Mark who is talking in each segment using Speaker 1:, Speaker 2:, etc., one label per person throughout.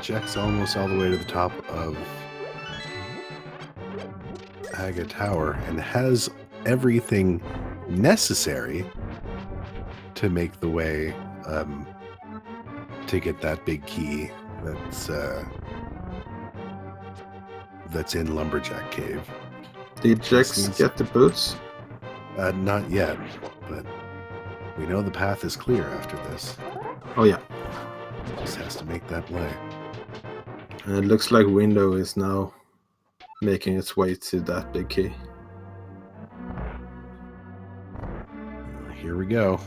Speaker 1: Jex almost all the way to the top of Aga Tower and has everything necessary to make the way to get that big key that's in Lumberjack Cave.
Speaker 2: Did Jex get the boots?
Speaker 1: Not yet, but we know the path is clear after this.
Speaker 2: Oh yeah.
Speaker 1: Just has to make that play.
Speaker 2: And it looks like WinDEU is now making its way to that big key.
Speaker 1: Here we go.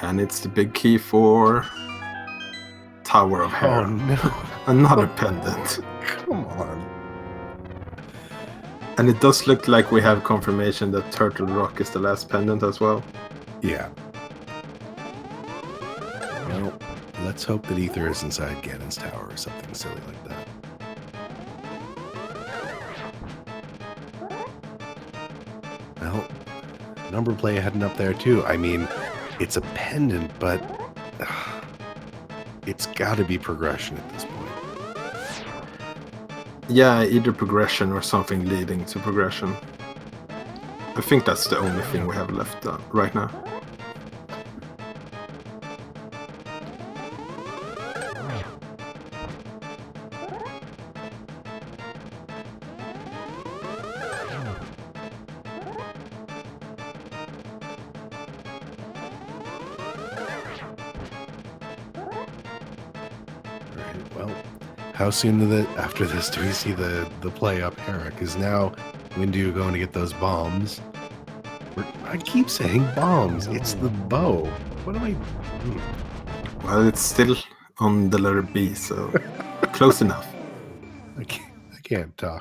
Speaker 2: And it's the big key for Tower of Hair.
Speaker 1: Oh no.
Speaker 2: Another pendant.
Speaker 1: Come on.
Speaker 2: And it does look like we have confirmation that Turtle Rock is the last pendant as well.
Speaker 1: Yeah. Well, let's hope that Ether is inside Ganon's tower or something silly like that. Well, Numberplay heading up there too. I mean, it's a pendant, but it's got to be progression at this point.
Speaker 2: Yeah, either progression or something leading to progression. I think that's the only thing we have left right now.
Speaker 1: How soon after this do we see the play up Hera? Because now WinDEU going to get those bombs. I keep saying bombs. It's the bow. What am I?
Speaker 2: Well, it's still on the letter B, so close enough.
Speaker 1: I can't talk.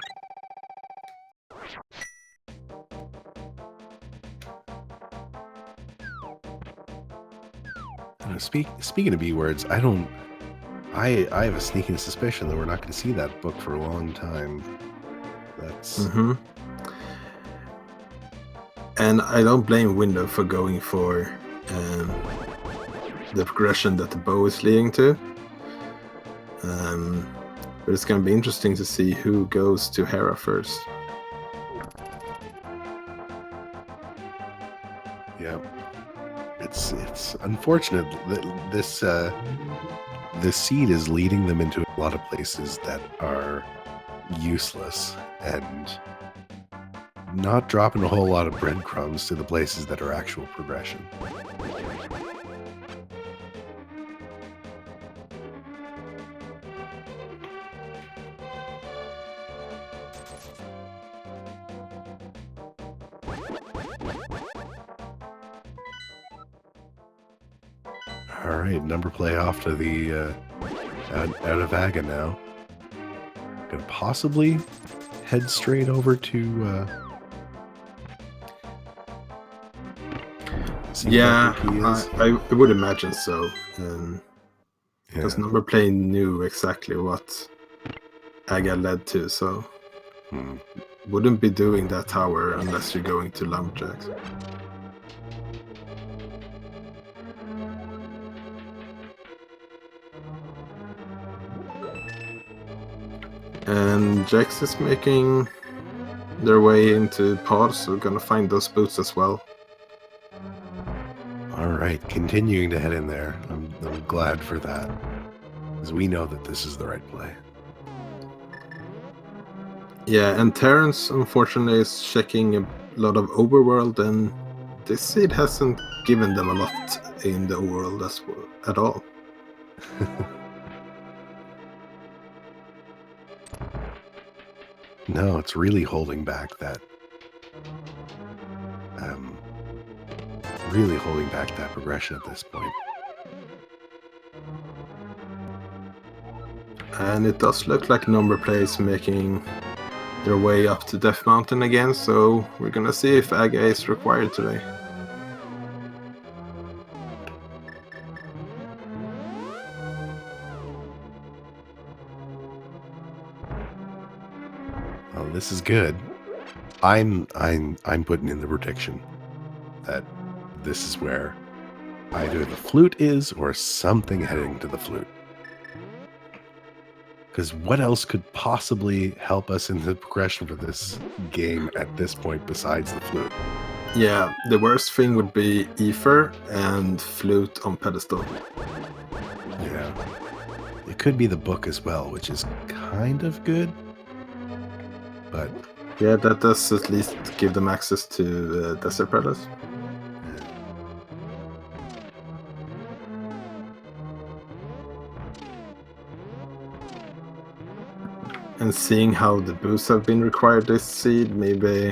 Speaker 1: Speaking of B words, I have a sneaking suspicion that we're not going to see that book for a long time. That's...
Speaker 2: And I don't blame WinDEU for going for the progression that the bow is leading to. But it's going to be interesting to see who goes to Hera first.
Speaker 1: Yeah. It's unfortunate that this seed is leading them into a lot of places that are useless and not dropping a whole lot of breadcrumbs to the places that are actual progression. All right, Numberplay off to the out of Aga now. Gonna possibly head straight over to.
Speaker 2: Yeah, I would imagine so. Because
Speaker 1: Yeah.
Speaker 2: Numberplay knew exactly what Aga led to, so wouldn't be doing that tower unless you're going to Lumberjacks. And Jex is making their way into pods, so we're gonna find those boots as well.
Speaker 1: All right, continuing to head in there. I'm glad for that, because we know that this is the right play.
Speaker 2: Yeah, and Teraunce unfortunately is checking a lot of overworld, and this seed hasn't given them a lot in the overworld at all.
Speaker 1: No, it's really holding back that. Really holding back that progression at this point.
Speaker 2: And it does look like Numberplay is making their way up to Death Mountain again, so we're gonna see if Aga is required today.
Speaker 1: Oh, this is good. I'm putting in the prediction that this is where either the flute is or something heading to the flute. Because what else could possibly help us in the progression for this game at this point besides the flute?
Speaker 2: Yeah, the worst thing would be ether and flute on pedestal.
Speaker 1: Yeah. It could be the book as well, which is kind of good. But
Speaker 2: yeah, that does at least give them access to Desert Palace. And seeing how the boosts have been required this seed, maybe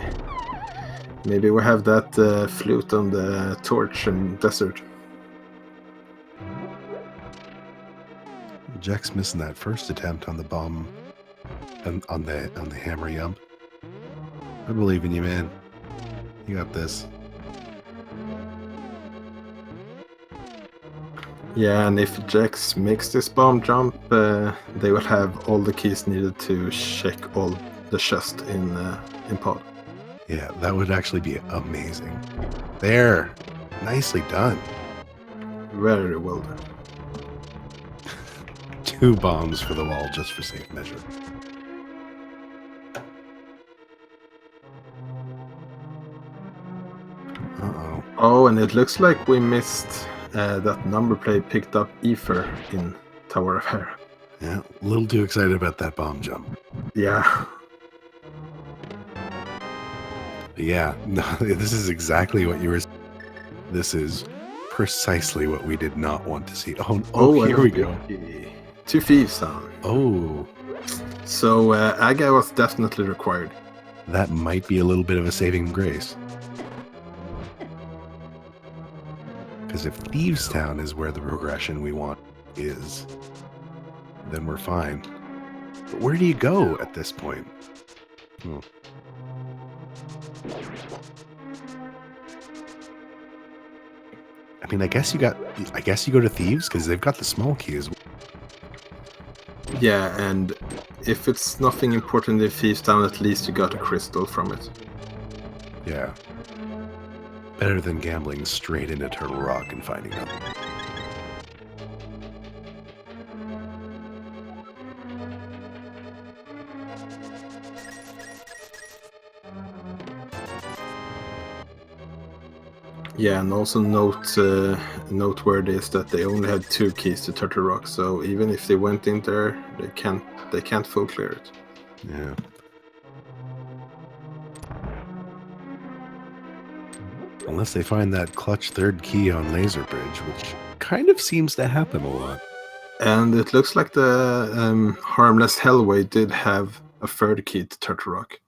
Speaker 2: we have that flute on the torch and desert.
Speaker 1: Jack's missing that first attempt on the bomb and on the hammer yump. I believe in you, man. You got this.
Speaker 2: Yeah, and if Jex makes this bomb jump, they will have all the keys needed to check all the chest in pod.
Speaker 1: Yeah, that would actually be amazing. There. Nicely done.
Speaker 2: Very well done.
Speaker 1: 2 bombs for the wall just for safe measure. Uh-oh.
Speaker 2: Oh, and it looks like we missed that Numberplay picked up ether in Tower of Hera.
Speaker 1: Yeah, a little too excited about that bomb jump.
Speaker 2: Yeah.
Speaker 1: But yeah, no, this is exactly what you were... This is precisely what we did not want to see. Oh, here we go.
Speaker 2: 2 thieves down.
Speaker 1: Oh.
Speaker 2: So Aga was definitely required.
Speaker 1: That might be a little bit of a saving grace. Because if Thieves Town is where the progression we want is, then we're fine. But where do you go at this point? I mean, I guess you go to Thieves because they've got the small keys.
Speaker 2: Yeah, and if it's nothing important in Thieves Town, at least you got a crystal from it.
Speaker 1: Yeah. Better than gambling straight into Turtle Rock and finding nothing.
Speaker 2: Yeah, and also noteworthy is that they only had 2 keys to Turtle Rock, so even if they went in there, they can't full clear it.
Speaker 1: Yeah. Unless they find that clutch 3rd key on Laser Bridge, which kind of seems to happen a lot.
Speaker 2: And it looks like the Harmless Hellway did have a 3rd key to Turtle Rock.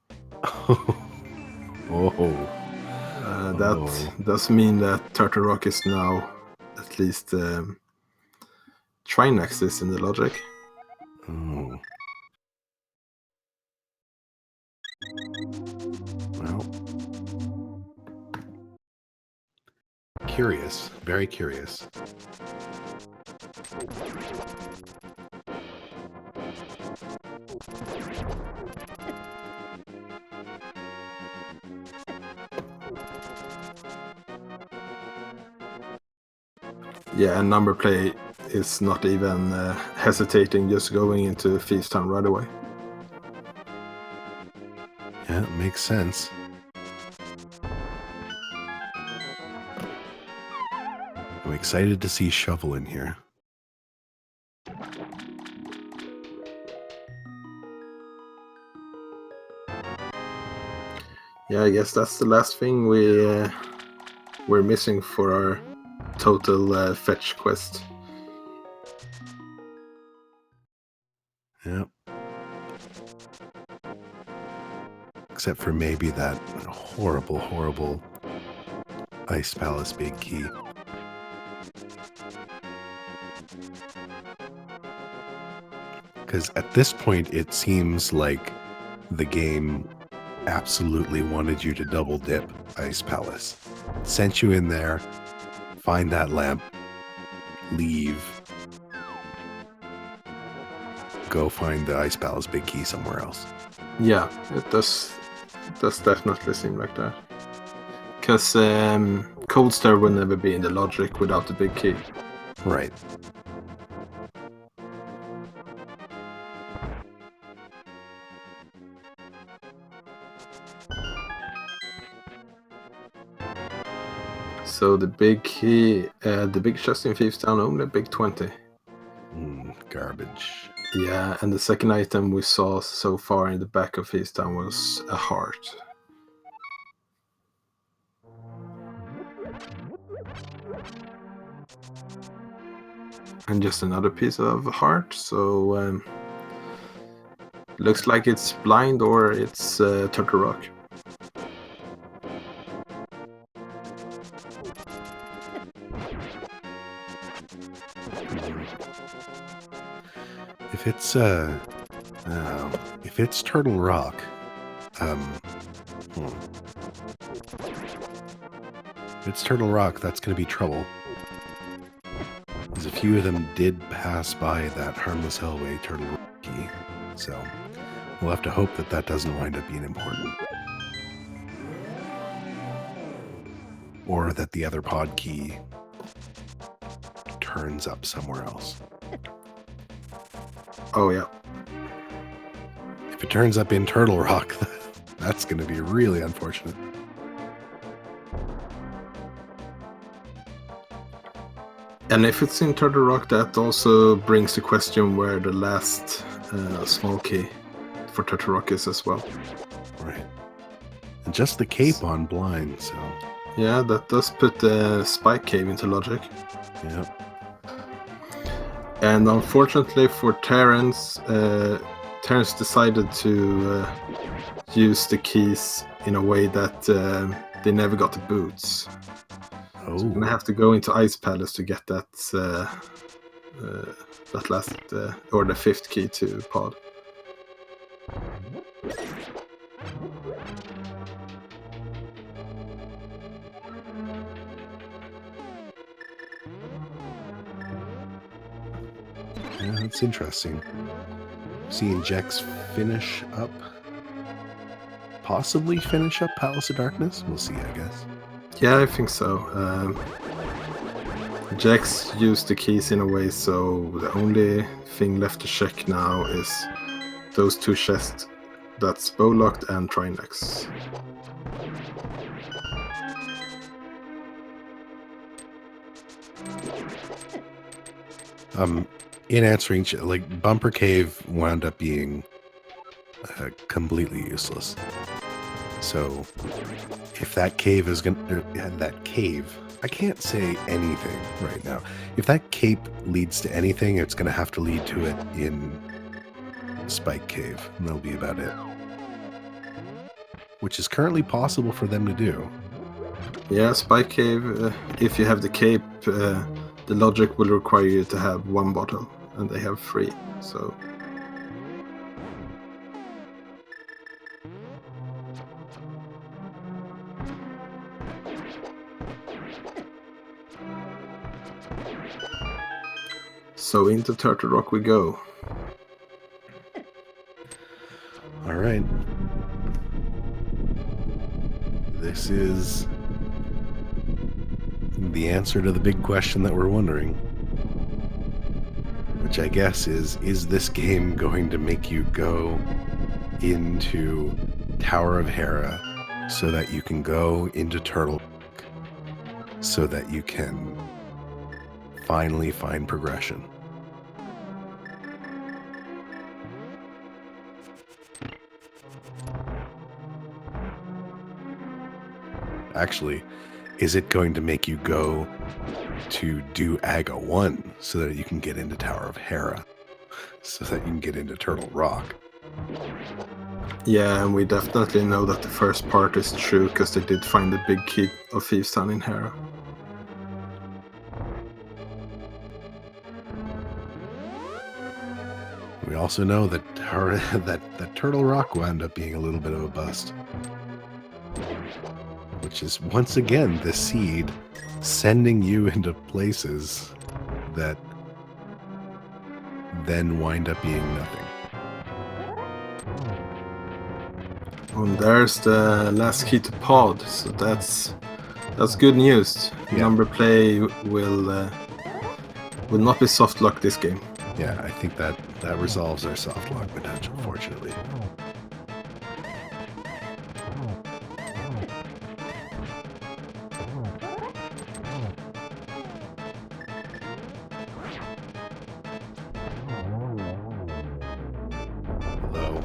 Speaker 1: Oh.
Speaker 2: That does mean that Turtle Rock is now at least Trinexis in the logic.
Speaker 1: Oh. Well. Curious. Very curious.
Speaker 2: Yeah, and Numberplay is not even hesitating, just going into Thieves Town right away.
Speaker 1: Yeah, it makes sense. I'm excited to see Shovel in here.
Speaker 2: Yeah, I guess that's the last thing we're missing for our total fetch quest.
Speaker 1: Yep. Except for maybe that horrible, horrible Ice Palace big key. Because at this point, it seems like the game absolutely wanted you to double dip Ice Palace. Sent you in there, find that lamp, leave, go find the Ice Palace big key somewhere else.
Speaker 2: Yeah, it does. It does definitely seem like that. Because Cold Star will never be in the logic without the big key.
Speaker 1: Right.
Speaker 2: So the big key, the big chest in Thieves Town only big 20.
Speaker 1: Garbage.
Speaker 2: Yeah, and the second item we saw so far in the back of Thieves Town was a heart. And just another piece of heart, so looks like it's blind or it's Turtle Rock.
Speaker 1: If it's Turtle Rock, if it's Turtle Rock, that's going to be trouble. Because a few of them did pass by that Harmless Hellway Turtle Rock key, so we'll have to hope that that doesn't wind up being important. Or that the other pod key turns up somewhere else.
Speaker 2: Oh yeah.
Speaker 1: If it turns up in Turtle Rock, that's going to be really unfortunate.
Speaker 2: And if it's in Turtle Rock, that also brings the question where the last small key for Turtle Rock is as well.
Speaker 1: Right. And just the cape on blind, so...
Speaker 2: Yeah, that does put the Spike Cave into logic.
Speaker 1: Yep.
Speaker 2: And unfortunately for Teraunce, Teraunce decided to use the keys in a way that they never got the boots.
Speaker 1: Oh.
Speaker 2: So we're gonna have to go into Ice Palace to get that that last or the fifth key to pod.
Speaker 1: Yeah, that's interesting. Seeing Jex possibly finish up Palace of Darkness. We'll see, I guess.
Speaker 2: Yeah, I think so. Jex used the keys in a way, so the only thing left to check now is those two chests. That's Bowlocked and Trinex.
Speaker 1: In answering, like, Bumper Cave wound up being completely useless. So, if that cave is I can't say anything right now. If that cape leads to anything, it's going to have to lead to it in Spike Cave, and that'll be about it. Which is currently possible for them to do.
Speaker 2: Yeah, Spike Cave, if you have the cape, the logic will require you to have one bottle, and they have 3, so... So into Turtle Rock we go.
Speaker 1: All right. This is the answer to the big question that we're wondering. Which I guess is this game going to make you go into Tower of Hera so that you can go into Turtle Rock so that you can finally find progression? Actually, is it going to make you go to do Aga 1 so that you can get into Tower of Hera, so that you can get into Turtle Rock?
Speaker 2: Yeah, and we definitely know that the first part is true, because they did find the big key of Thieves Town in Hera.
Speaker 1: We also know that that Turtle Rock wound up being a little bit of a bust. Which is, once again, the seed sending you into places that then wind up being nothing.
Speaker 2: And there's the last key to pod, so that's good news.
Speaker 1: Yeah.
Speaker 2: Numberplay will not be soft lock this game.
Speaker 1: Yeah, I think that resolves our soft lock potential, fortunately. Although,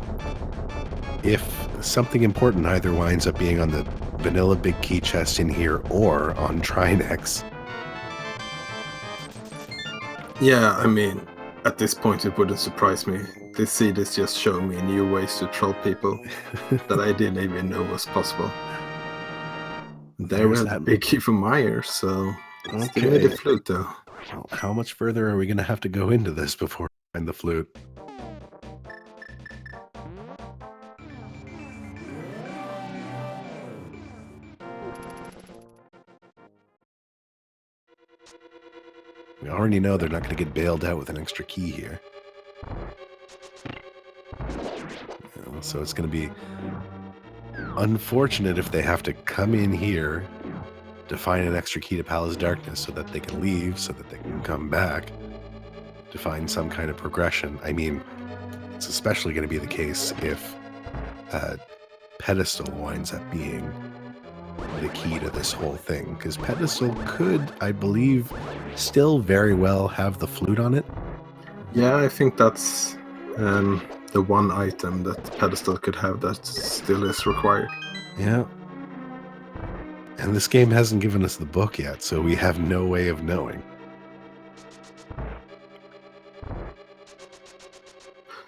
Speaker 1: if something important either winds up being on the vanilla big key chest in here or on Trinex.
Speaker 2: Yeah, I mean, at this point it wouldn't surprise me. This seed is just showing me new ways to troll people that I didn't even know was possible. There we have the big key for Meyer, so still need the flute though.
Speaker 1: Well, how much further are we going to have to go into this before we find the flute? We already know they're not going to get bailed out with an extra key here. So it's going to be unfortunate if they have to come in here to find an extra key to Palace Darkness so that they can leave, so that they can come back to find some kind of progression. I mean, it's especially going to be the case if Pedestal winds up being the key to this whole thing, because Pedestal could, I believe, still very well have the flute on it.
Speaker 2: Yeah, I think that's the one item that Pedestal could have that still is required.
Speaker 1: Yeah. And this game hasn't given us the book yet, so we have no way of knowing.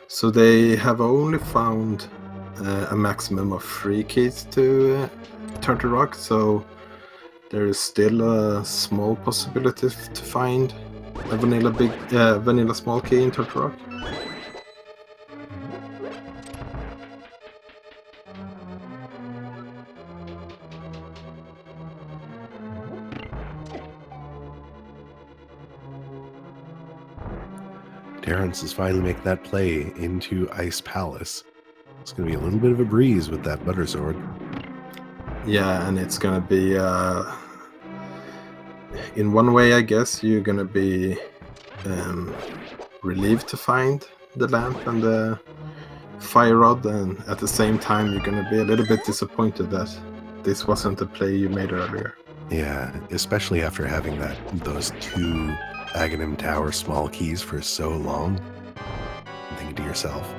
Speaker 2: So they have only found a maximum of 3 keys to Turtle Rock, so there is still a small possibility to find a vanilla small key in Turtle Rock.
Speaker 1: Teraunce is finally making that play into Ice Palace. It's going to be a little bit of a breeze with that Butter Sword.
Speaker 2: Yeah, and it's going to be... in one way, I guess, you're going to be relieved to find the lamp and the fire rod, and at the same time, you're going to be a little bit disappointed that this wasn't the play you made earlier.
Speaker 1: Yeah, especially after having those 2 Aghanim Tower small keys for so long. And thinking to yourself,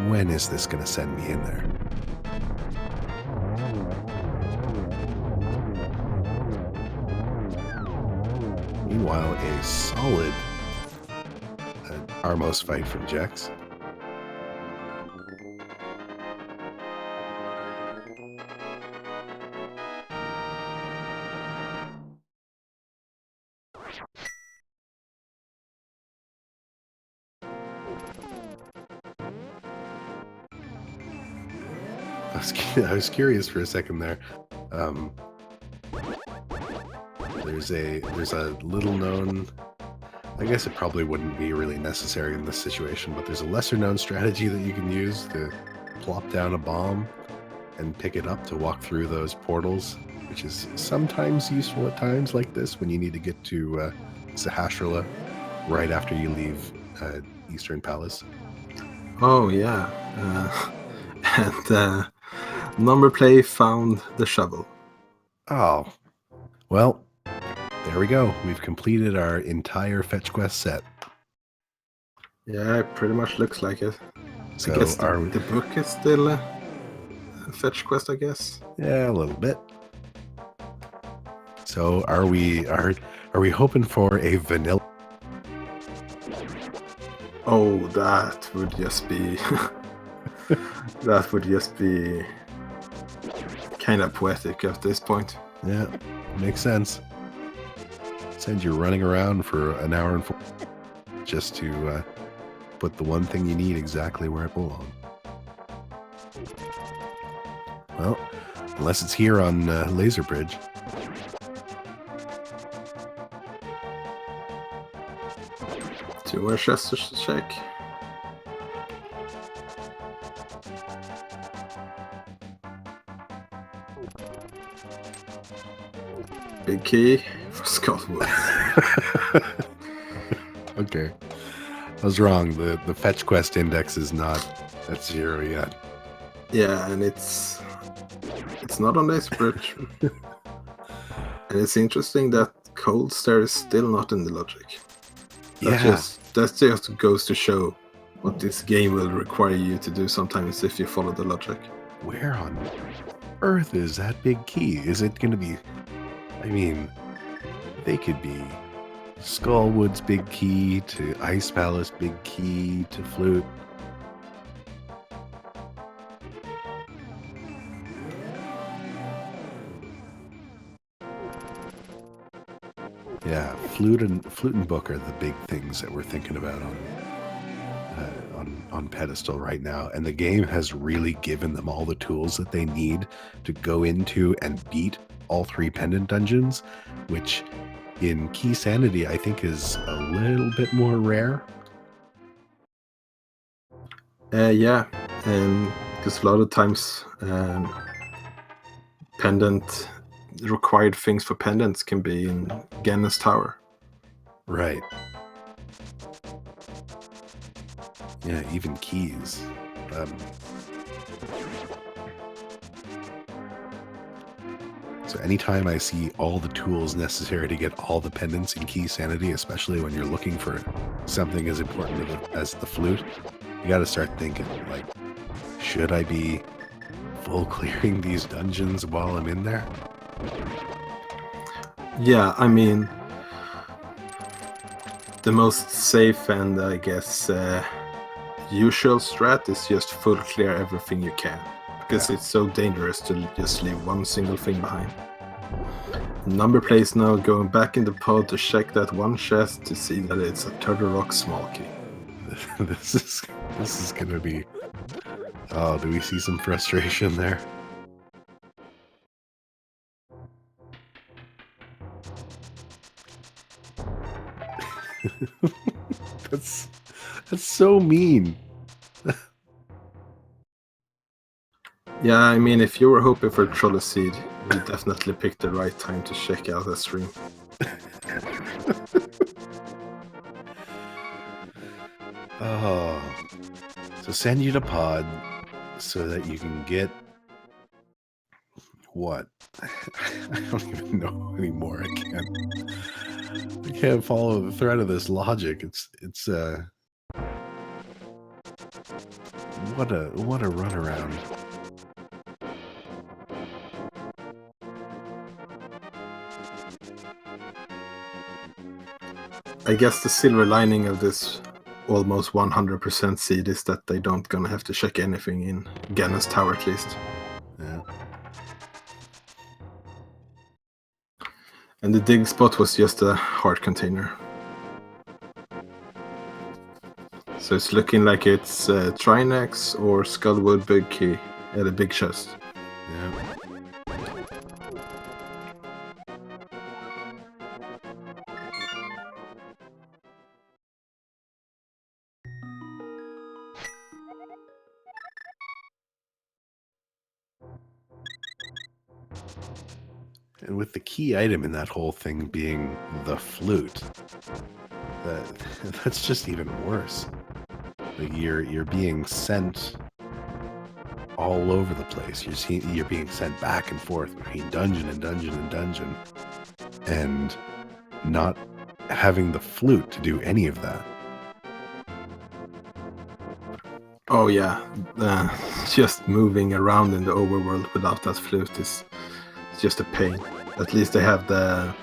Speaker 1: when is this going to send me in there? Meanwhile, a solid Armos fight from Jex. I was curious for a second there. There's a little known, I guess it probably wouldn't be really necessary in this situation, but there's a lesser known strategy that you can use to plop down a bomb and pick it up to walk through those portals, which is sometimes useful at times like this when you need to get to Sahasrahla right after you leave Eastern Palace.
Speaker 2: Oh yeah, and Numberplay found the shovel.
Speaker 1: Oh, well, there we go. We've completed our entire fetch quest set.
Speaker 2: Yeah, it pretty much looks like it.
Speaker 1: So
Speaker 2: I guess the book is still a fetch quest, I guess.
Speaker 1: Yeah, a little bit. So are we hoping for a vanilla?
Speaker 2: Oh, that would just be that would just be kind of poetic at this point.
Speaker 1: Yeah, makes sense. Send you running around for an hour and 4 just to put the one thing you need exactly where it belongs. Well, unless it's here on Laser Bridge.
Speaker 2: Two more chests to check. big key for Skullwood.
Speaker 1: Okay. I was wrong. The fetch quest index is not at 0 yet.
Speaker 2: Yeah, and it's not on this bridge. And it's interesting that Cold Stare is still not in the logic. That just goes to show what this game will require you to do sometimes if you follow the logic.
Speaker 1: Where on earth is that big key? Is it going to be... I mean, they could be Skullwood's big key to Ice Palace big key to Flute. Yeah, Flute and Book are the big things that we're thinking about on pedestal right now, and the game has really given them all the tools that they need to go into and beat all 3 pendant dungeons, which in Keysanity I think is a little bit more rare.
Speaker 2: Yeah, and because a lot of times pendant required things for pendants can be in Gannis Tower.
Speaker 1: Right. Yeah, even keys. So anytime I see all the tools necessary to get all the pendants in Keysanity, especially when you're looking for something as important as the flute, you got to start thinking, like, should I be full clearing these dungeons while I'm in there?
Speaker 2: Yeah, I mean, the most safe and I guess usual strat is just full clear everything you can, because it's so dangerous to just leave one single thing behind. Numberplay is now going back in the pod to check that one chest to see that it's a Turtle Rock small key.
Speaker 1: This is gonna be... Oh, do we see some frustration there? That's so mean.
Speaker 2: Yeah, I mean, if you were hoping for Troll Seed, you definitely picked the right time to check out that stream.
Speaker 1: Oh, so send you to pod so that you can get what? I don't even know anymore. I can't follow the thread of this logic. It's what a runaround.
Speaker 2: I guess the silver lining of this almost 100% seed is that they don't gonna have to check anything in Gannis Tower at least.
Speaker 1: Yeah.
Speaker 2: And the dig spot was just a heart container. So it's looking like it's Trinex or Skullwood big key at a big chest.
Speaker 1: Yeah. And with the key item in that whole thing being the flute, that's just even worse. Like you're being sent all over the place. You're being sent back and forth between dungeon and dungeon and dungeon, and not having the flute to do any of that.
Speaker 2: Oh yeah, just moving around in the overworld without that flute is just a pain. At least they have the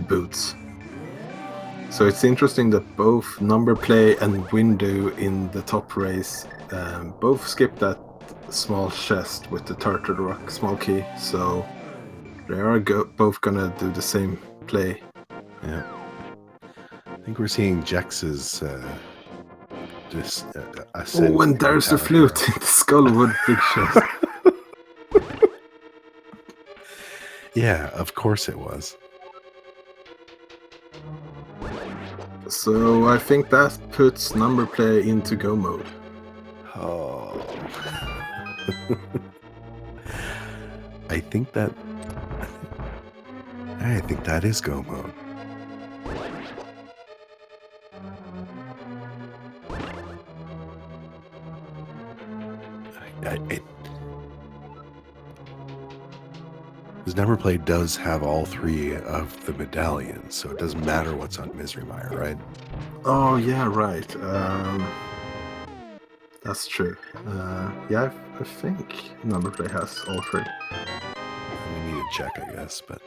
Speaker 2: boots. So it's interesting that both Numberplay and WinDEU in the top race both skip that small chest with the Turtle Rock small key. So they are both gonna do the same play.
Speaker 1: Yeah, I think we're seeing Jex's just
Speaker 2: oh, and there's the flute in the Skullwood big chest.
Speaker 1: Yeah, of course it was.
Speaker 2: So I think that puts Numberplay into go mode.
Speaker 1: Oh. I think I think that is go mode. Because Numberplay does have all 3 of the medallions, so it doesn't matter what's on Misery Mire, right?
Speaker 2: Oh yeah, right. That's true. Yeah, I think Numberplay has all 3.
Speaker 1: We need to check, I guess, but...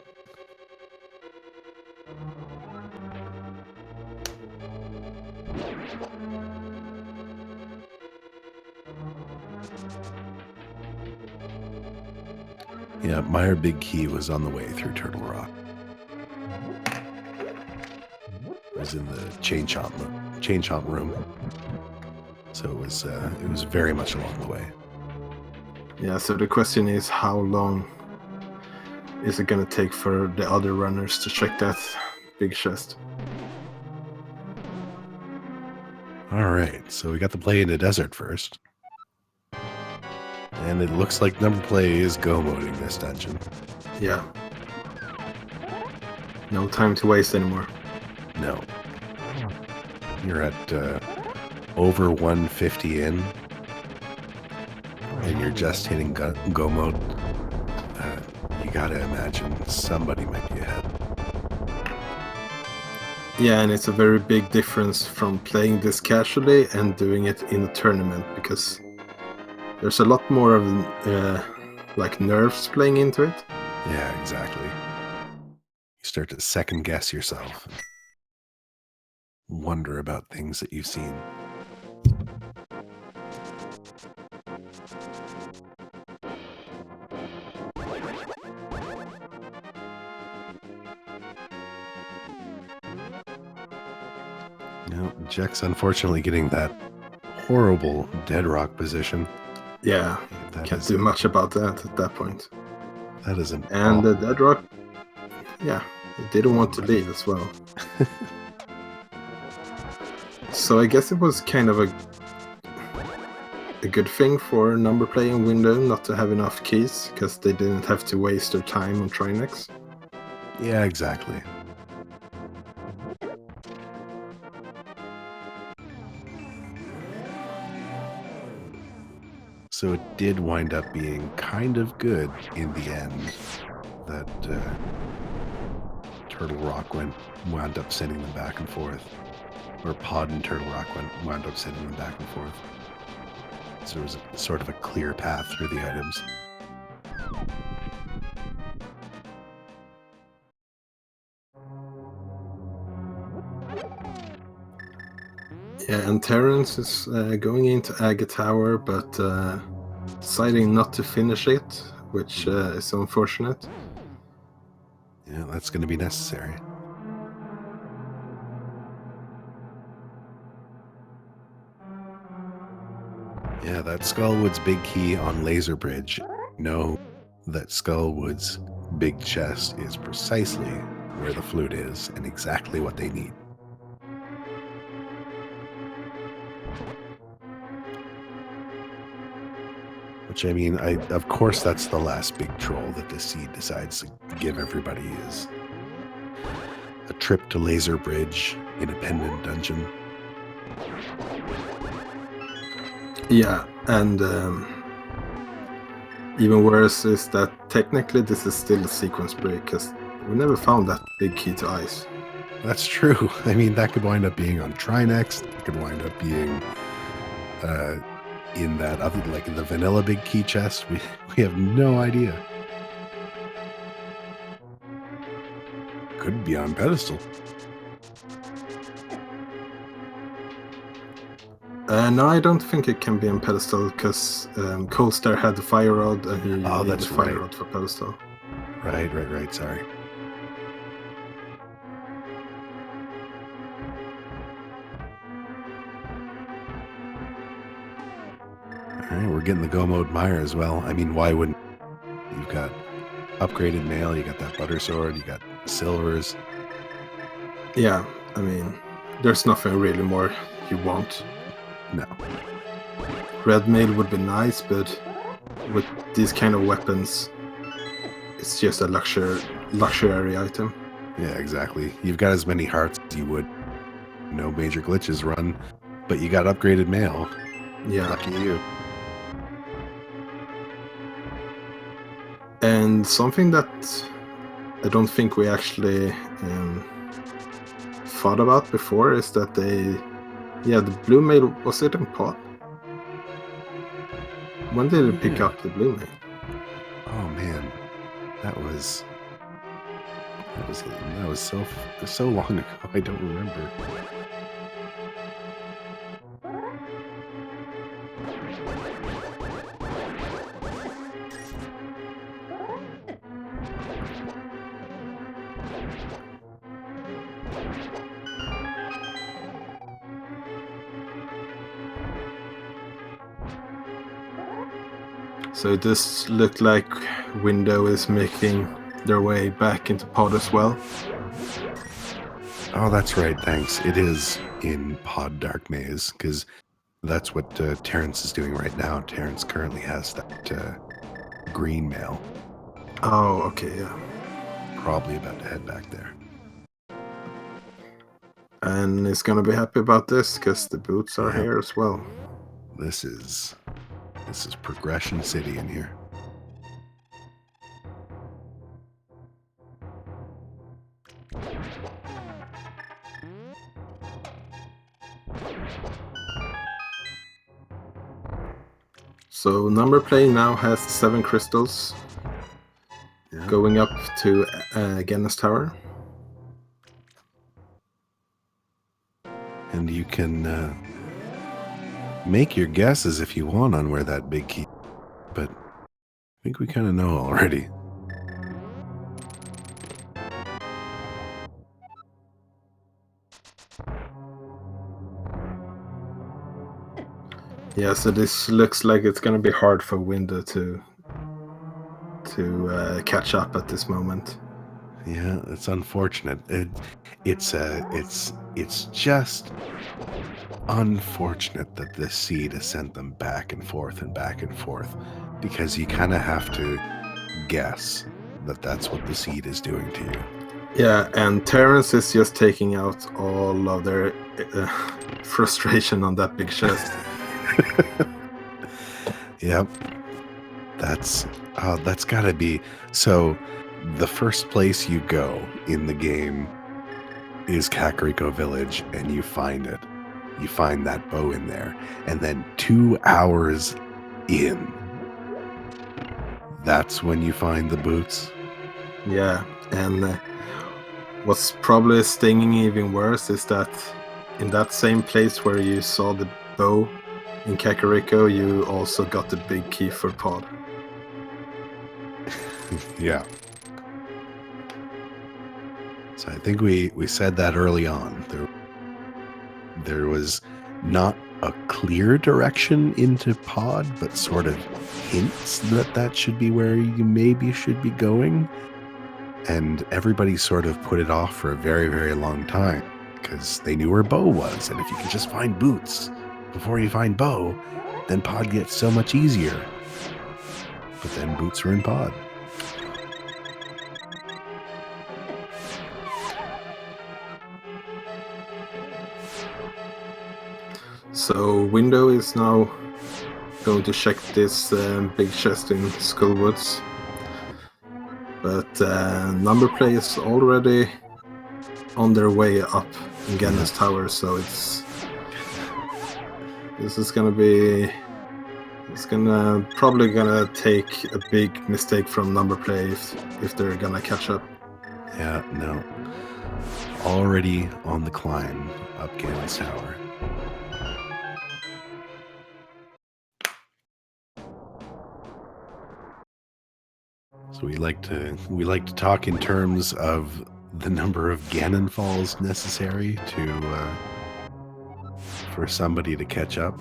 Speaker 1: Yeah, Mire Big Key was on the way through Turtle Rock. It was in the chain chomp room. So it was very much along the way.
Speaker 2: Yeah, so the question is, how long is it gonna take for the other runners to check that big chest?
Speaker 1: Alright, so we got to play in the desert first. And it looks like Numberplay is go-moding this dungeon.
Speaker 2: Yeah. No time to waste anymore.
Speaker 1: No. You're at over 150 in. And you're just hitting go mode. You gotta imagine somebody might be ahead.
Speaker 2: Yeah, and it's a very big difference from playing this casually and doing it in a tournament, because there's a lot more of like nerves playing into it.
Speaker 1: Yeah, exactly. You start to second guess yourself. Wonder about things that you've seen. No, Jex unfortunately getting that horrible dead rock position.
Speaker 2: Yeah, can't do much about that at that point.
Speaker 1: That isn't.
Speaker 2: And the dead rock, yeah, it didn't want to leave as well. So I guess it was kind of a good thing for Numberplay and WinDEU not to have enough keys, because they didn't have to waste their time on Trinex.
Speaker 1: Yeah, exactly. So it did wind up being kind of good in the end that Turtle Rock wound up sending them back and forth. Or Pod and Turtle Rock wound up sending them back and forth. So there was sort of a clear path through the items.
Speaker 2: Yeah, and Teraunce is going into Agate Tower, but deciding not to finish it, which is unfortunate.
Speaker 1: Yeah, that's going to be necessary. Yeah, that Skullwood's big key on Laser Bridge. Know that Skullwood's big chest is precisely where the flute is and exactly what they need. Which, I mean, of course that's the last big troll that the seed decides to give everybody, is a trip to Laser Bridge in a pendant dungeon.
Speaker 2: Yeah, and even worse is that technically this is still a sequence break, because we never found that big key to ice.
Speaker 1: That's true. I mean, that could wind up being on Trinex. It could wind up being in that other, like in the vanilla big key chest. We have no idea. Could be on pedestal.
Speaker 2: No, I don't think it can be on pedestal, because Coalstar had the fire rod and he needed the fire rod for pedestal.
Speaker 1: Right, sorry. Alright, we're getting the Go Mode Mire as well. I mean, why wouldn't... You've got upgraded mail, you got that butter sword, you got silvers.
Speaker 2: Yeah, I mean, there's nothing really more you want.
Speaker 1: No.
Speaker 2: Red mail would be nice, but with these kind of weapons, it's just a luxury luxury item.
Speaker 1: Yeah, exactly. You've got as many hearts as you would. No major glitches run, but you got upgraded mail.
Speaker 2: Yeah.
Speaker 1: Lucky you.
Speaker 2: And something that I don't think we actually thought about before is that the blue mail, was it in pod? When did it pick up the blue mail?
Speaker 1: Oh man, that was so long ago. I don't remember.
Speaker 2: So it does look like WinDEU is making their way back into pod as well.
Speaker 1: Oh, that's right. Thanks. It is in pod Dark Maze because that's what Teraunce is doing right now. Teraunce currently has that green mail.
Speaker 2: Oh, okay, yeah.
Speaker 1: Probably about to head back there.
Speaker 2: And he's gonna be happy about this because the boots are here as well.
Speaker 1: This is Progression City in here.
Speaker 2: So Numberplay now has 7 crystals going up to Genna's Tower.
Speaker 1: And you can make your guesses if you want on where that big key is, but I think we kind of know already.
Speaker 2: Yeah, so this looks like it's gonna be hard for WinDEU to catch up at this moment.
Speaker 1: Yeah, it's unfortunate. It's just unfortunate that this seed has sent them back and forth, because you kind of have to guess that that's what the seed is doing to you.
Speaker 2: Yeah, and Teraunce is just taking out all of their frustration on that big chest.
Speaker 1: Yep. That's gotta be. So the first place you go in the game is Kakariko Village, and you find it. You find that bow in there. And then 2 hours in, that's when you find the boots.
Speaker 2: Yeah, and what's probably stinging even worse is that in that same place where you saw the bow in Kakariko, you also got the big key for pod.
Speaker 1: Yeah. So I think we said that early on. There was not a clear direction into pod, but sort of hints that should be where you maybe should be going. And everybody sort of put it off for a very, very long time because they knew where Bo was. And if you could just find boots before you find Bo, then pod gets so much easier. But then boots are in pod.
Speaker 2: So WinDEU is now going to check this big chest in Skullwoods. But Numberplay is already on their way up in Genna's Tower, so this is probably gonna take a big mistake from Numberplay if they're gonna catch up.
Speaker 1: Yeah, no. Already on the climb up Genna's Tower. So we like to talk in terms of the number of Ganon falls necessary for somebody to catch up.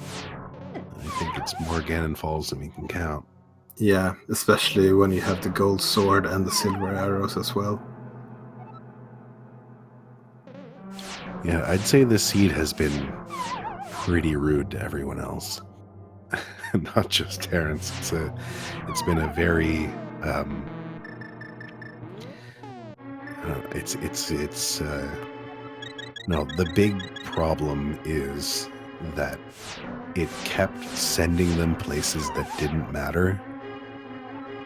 Speaker 1: I think it's more Ganon falls than we can count.
Speaker 2: Yeah, especially when you have the gold sword and the silver arrows as well.
Speaker 1: Yeah, I'd say this seed has been pretty rude to everyone else, not just Teraunce. It's been a very No, the big problem is that it kept sending them places that didn't matter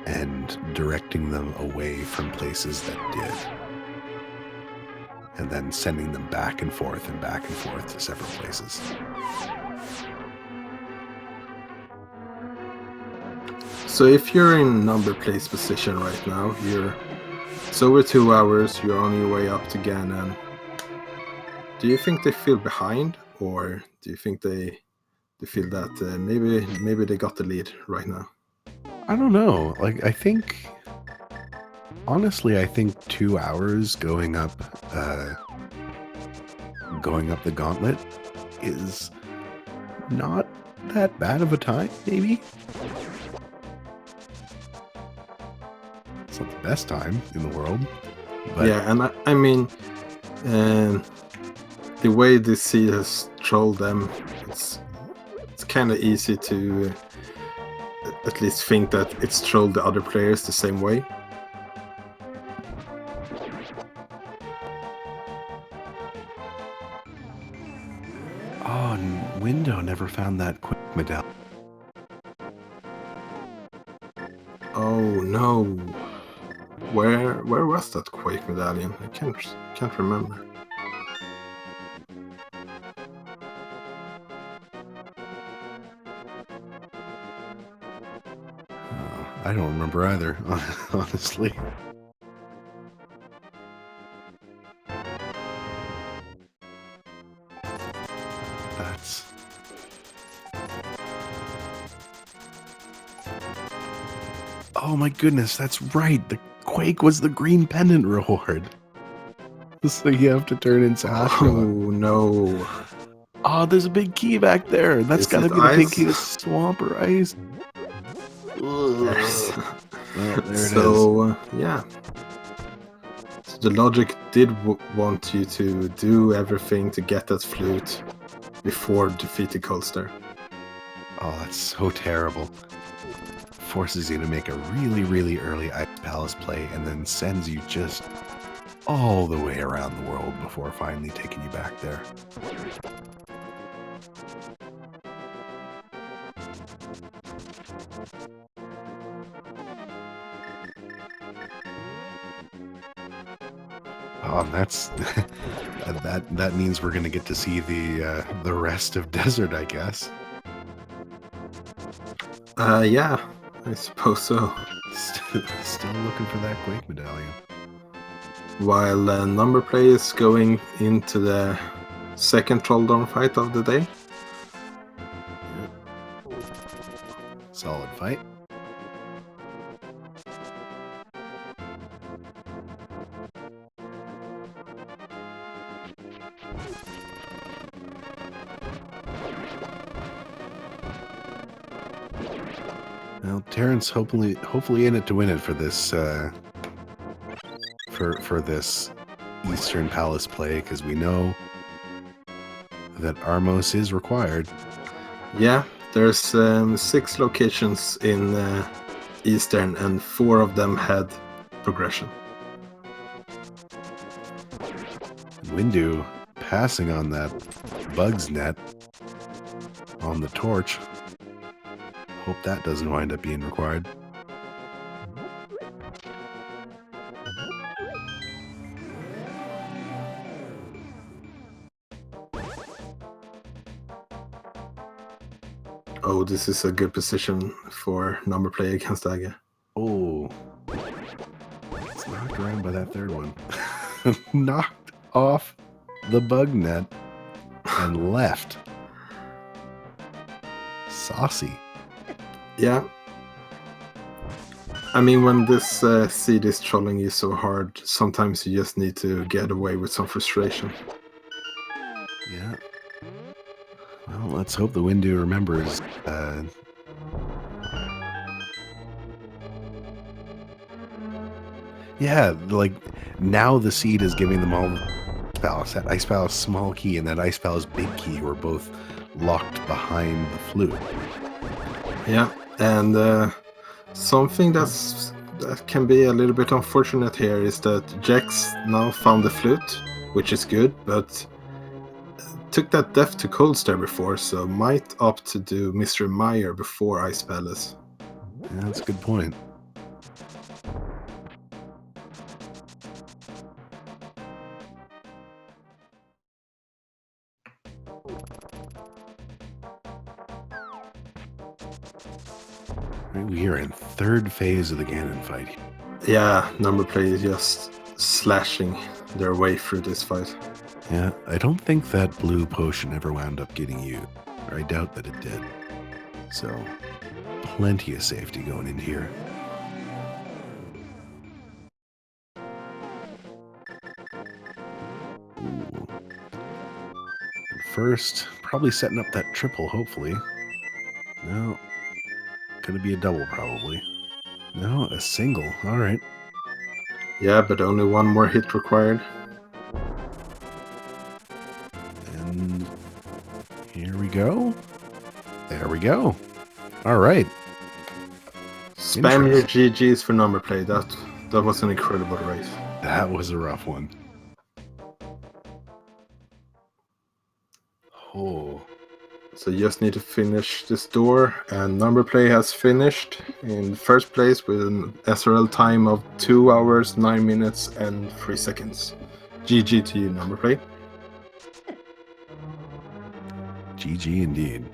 Speaker 1: and directing them away from places that did. And then sending them back and forth to several places.
Speaker 2: So if you're in Numberplay's position right now, it's over 2 hours, you're on your way up to Ganon. Do you think they feel behind, or do you think they feel that maybe they got the lead right now?
Speaker 1: I don't know. Like, honestly, I think 2 hours going up the gauntlet is not that bad of a time, maybe. It's not the best time in the world, but
Speaker 2: yeah, and I mean, the way this seed has trolled them, it's kind of easy to at least think that it's trolled the other players the same way.
Speaker 1: oh, WinDEU never found that quick medallion.
Speaker 2: Oh no! Where was that Quake medallion? I can't remember.
Speaker 1: I don't remember either, honestly. That's... Oh my goodness, that's right. The Quake was the green pendant reward. So you have to turn into Astro.
Speaker 2: Oh no!
Speaker 1: Oh, there's a big key back there. That's gotta be the big key to Swamp or Ice.
Speaker 2: Yes.
Speaker 1: Well, there it is.
Speaker 2: So yeah. So the logic did want you to do everything to get that flute before defeating Colster.
Speaker 1: Oh, that's so terrible. Forces you to make a really, really early Ice Palace play and then sends you just all the way around the world before finally taking you back there. Oh, that's that means we're gonna get to see the rest of Desert, I guess.
Speaker 2: Yeah, I suppose so.
Speaker 1: Still looking for that Quake medallion.
Speaker 2: While Numberplay is going into the second Trolldom fight of the day.
Speaker 1: Yep. Solid fight. Well, Teraunce hopefully in it to win it for this for this Eastern Palace play, because we know that Armos is required.
Speaker 2: Yeah, there's 6 locations in Eastern, and 4 of them had progression.
Speaker 1: WinDEU passing on that bugs net on the torch. Hope that doesn't wind up being required.
Speaker 2: Oh, this is a good position for Numberplay against Aga.
Speaker 1: Oh, it's knocked around by that third one. Knocked off the bug net and left. Saucy.
Speaker 2: Yeah. I mean, when this seed is trolling you so hard, sometimes you just need to get away with some frustration.
Speaker 1: Yeah. Well, let's hope the WinDEU remembers. Yeah, like, now the seed is giving them all Ice Palace. That Ice Palace small key and that Ice Palace big key were both locked behind the flute.
Speaker 2: Yeah, and something that's that can be a little bit unfortunate here is that Jex now found the flute, which is good, but took that death to Cold Stare before, so might opt to do Mr. Meyer before Ice Palace.
Speaker 1: Yeah, that's a good point. We are in third phase of the Ganon fight.
Speaker 2: Yeah, Numberplay is just slashing their way through this fight.
Speaker 1: Yeah, I don't think that blue potion ever wound up getting used, or I doubt that it did. So, plenty of safety going in here. Ooh. First, probably setting up that triple, hopefully. No. Gonna be a double, probably. No, a single. Alright.
Speaker 2: Yeah, but only one more hit required.
Speaker 1: And here we go. There we go. Alright.
Speaker 2: Spam your GGs for Numberplay. That was an incredible race.
Speaker 1: That was a rough one. Oh.
Speaker 2: So you just need to finish this door, and Numberplay has finished in first place with an SRL time of 2 hours, 9 minutes, and 3 seconds. GG to you, Numberplay.
Speaker 1: GG indeed.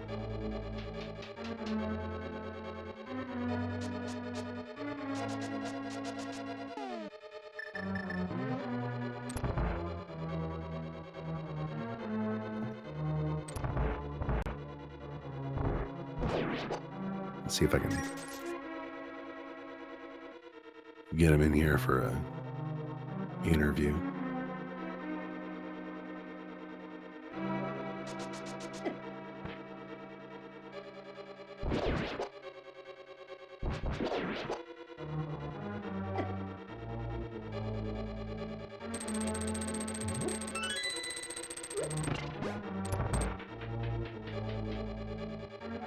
Speaker 1: Let's see if I can get him in here for a interview.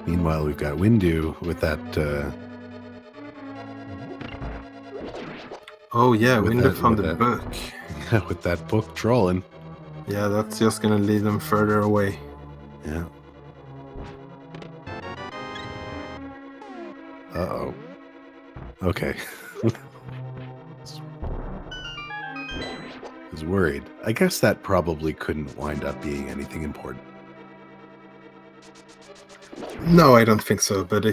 Speaker 1: Meanwhile, we've got WinDEU with that.
Speaker 2: Oh yeah,
Speaker 1: with
Speaker 2: WinDEU found
Speaker 1: with
Speaker 2: the
Speaker 1: that-
Speaker 2: book.
Speaker 1: with that book trolling.
Speaker 2: Yeah, that's just gonna lead them further away.
Speaker 1: Yeah. Uh-oh. Okay. I was worried. I guess that probably couldn't wind up being anything important.
Speaker 2: No, I don't think so, but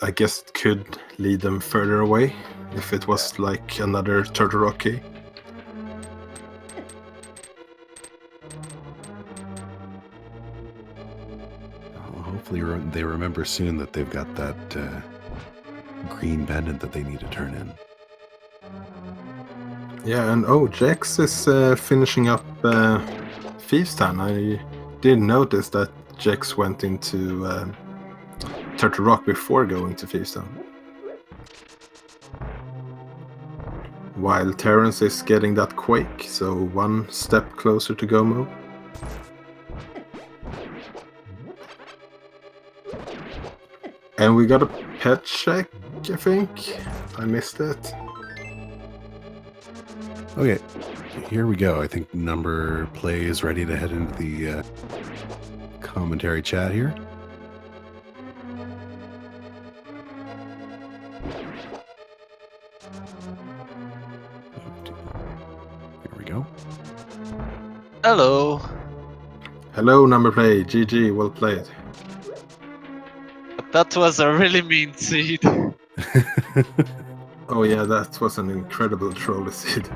Speaker 2: I guess it could lead them further away if it was like another Turtle Rock key.
Speaker 1: Well, hopefully they remember soon that they've got that green pendant that they need to turn in.
Speaker 2: Yeah, and oh, Jex is finishing up Thieves Town. I did notice that Jex went into Turtle Rock before going to Thieves Town. While Teraunce is getting that Quake, so one step closer to Gomo. And we got a pet check, I think. I missed it.
Speaker 1: Okay, here we go. I think Numberplay is ready to head into the commentary chat here. Here we go.
Speaker 3: Hello.
Speaker 2: Hello, Numberplay. GG, well played.
Speaker 3: That was a really mean seed.
Speaker 2: Oh yeah, that was an incredible troll seed.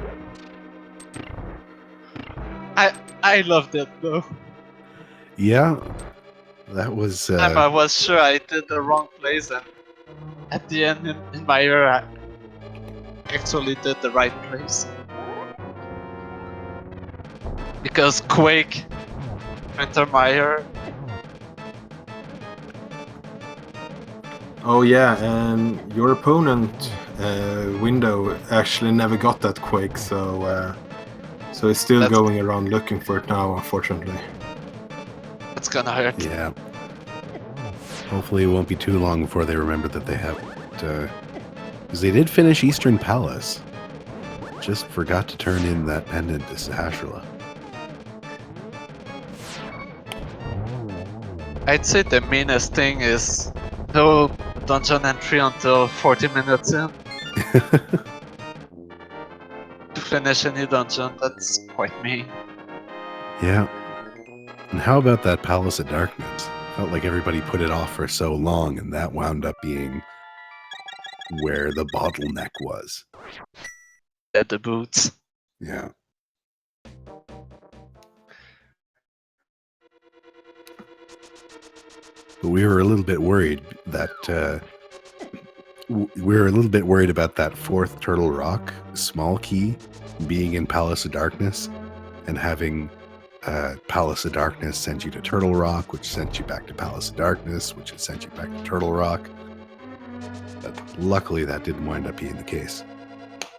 Speaker 3: I loved it though.
Speaker 1: Yeah, that was.
Speaker 3: I was sure I did the wrong place, and at the end in my ear, I actually did the right place. Because Quake, Wintermeyer.
Speaker 2: Oh yeah, and your opponent, WinDEU, actually never got that Quake, so it's still
Speaker 3: That's-
Speaker 2: going around looking for it now, unfortunately.
Speaker 3: It's gonna hurt.
Speaker 1: Yeah. Hopefully, it won't be too long before they remember that they have Because they did finish Eastern Palace. Just forgot to turn in that pendant to Sahasrahla.
Speaker 3: I'd say the meanest thing is no dungeon entry until 40 minutes in to finish any dungeon. That's quite mean.
Speaker 1: Yeah. And how about that Palace of Darkness? Felt like everybody put it off for so long, and that wound up being where the bottleneck was.
Speaker 3: At the boots.
Speaker 1: Yeah. But we were a little bit worried that about that fourth Turtle Rock small key being in Palace of Darkness and having Palace of Darkness send you to Turtle Rock, which sent you back to Palace of Darkness, which has sent you back to Turtle Rock. But luckily that didn't wind up being the case.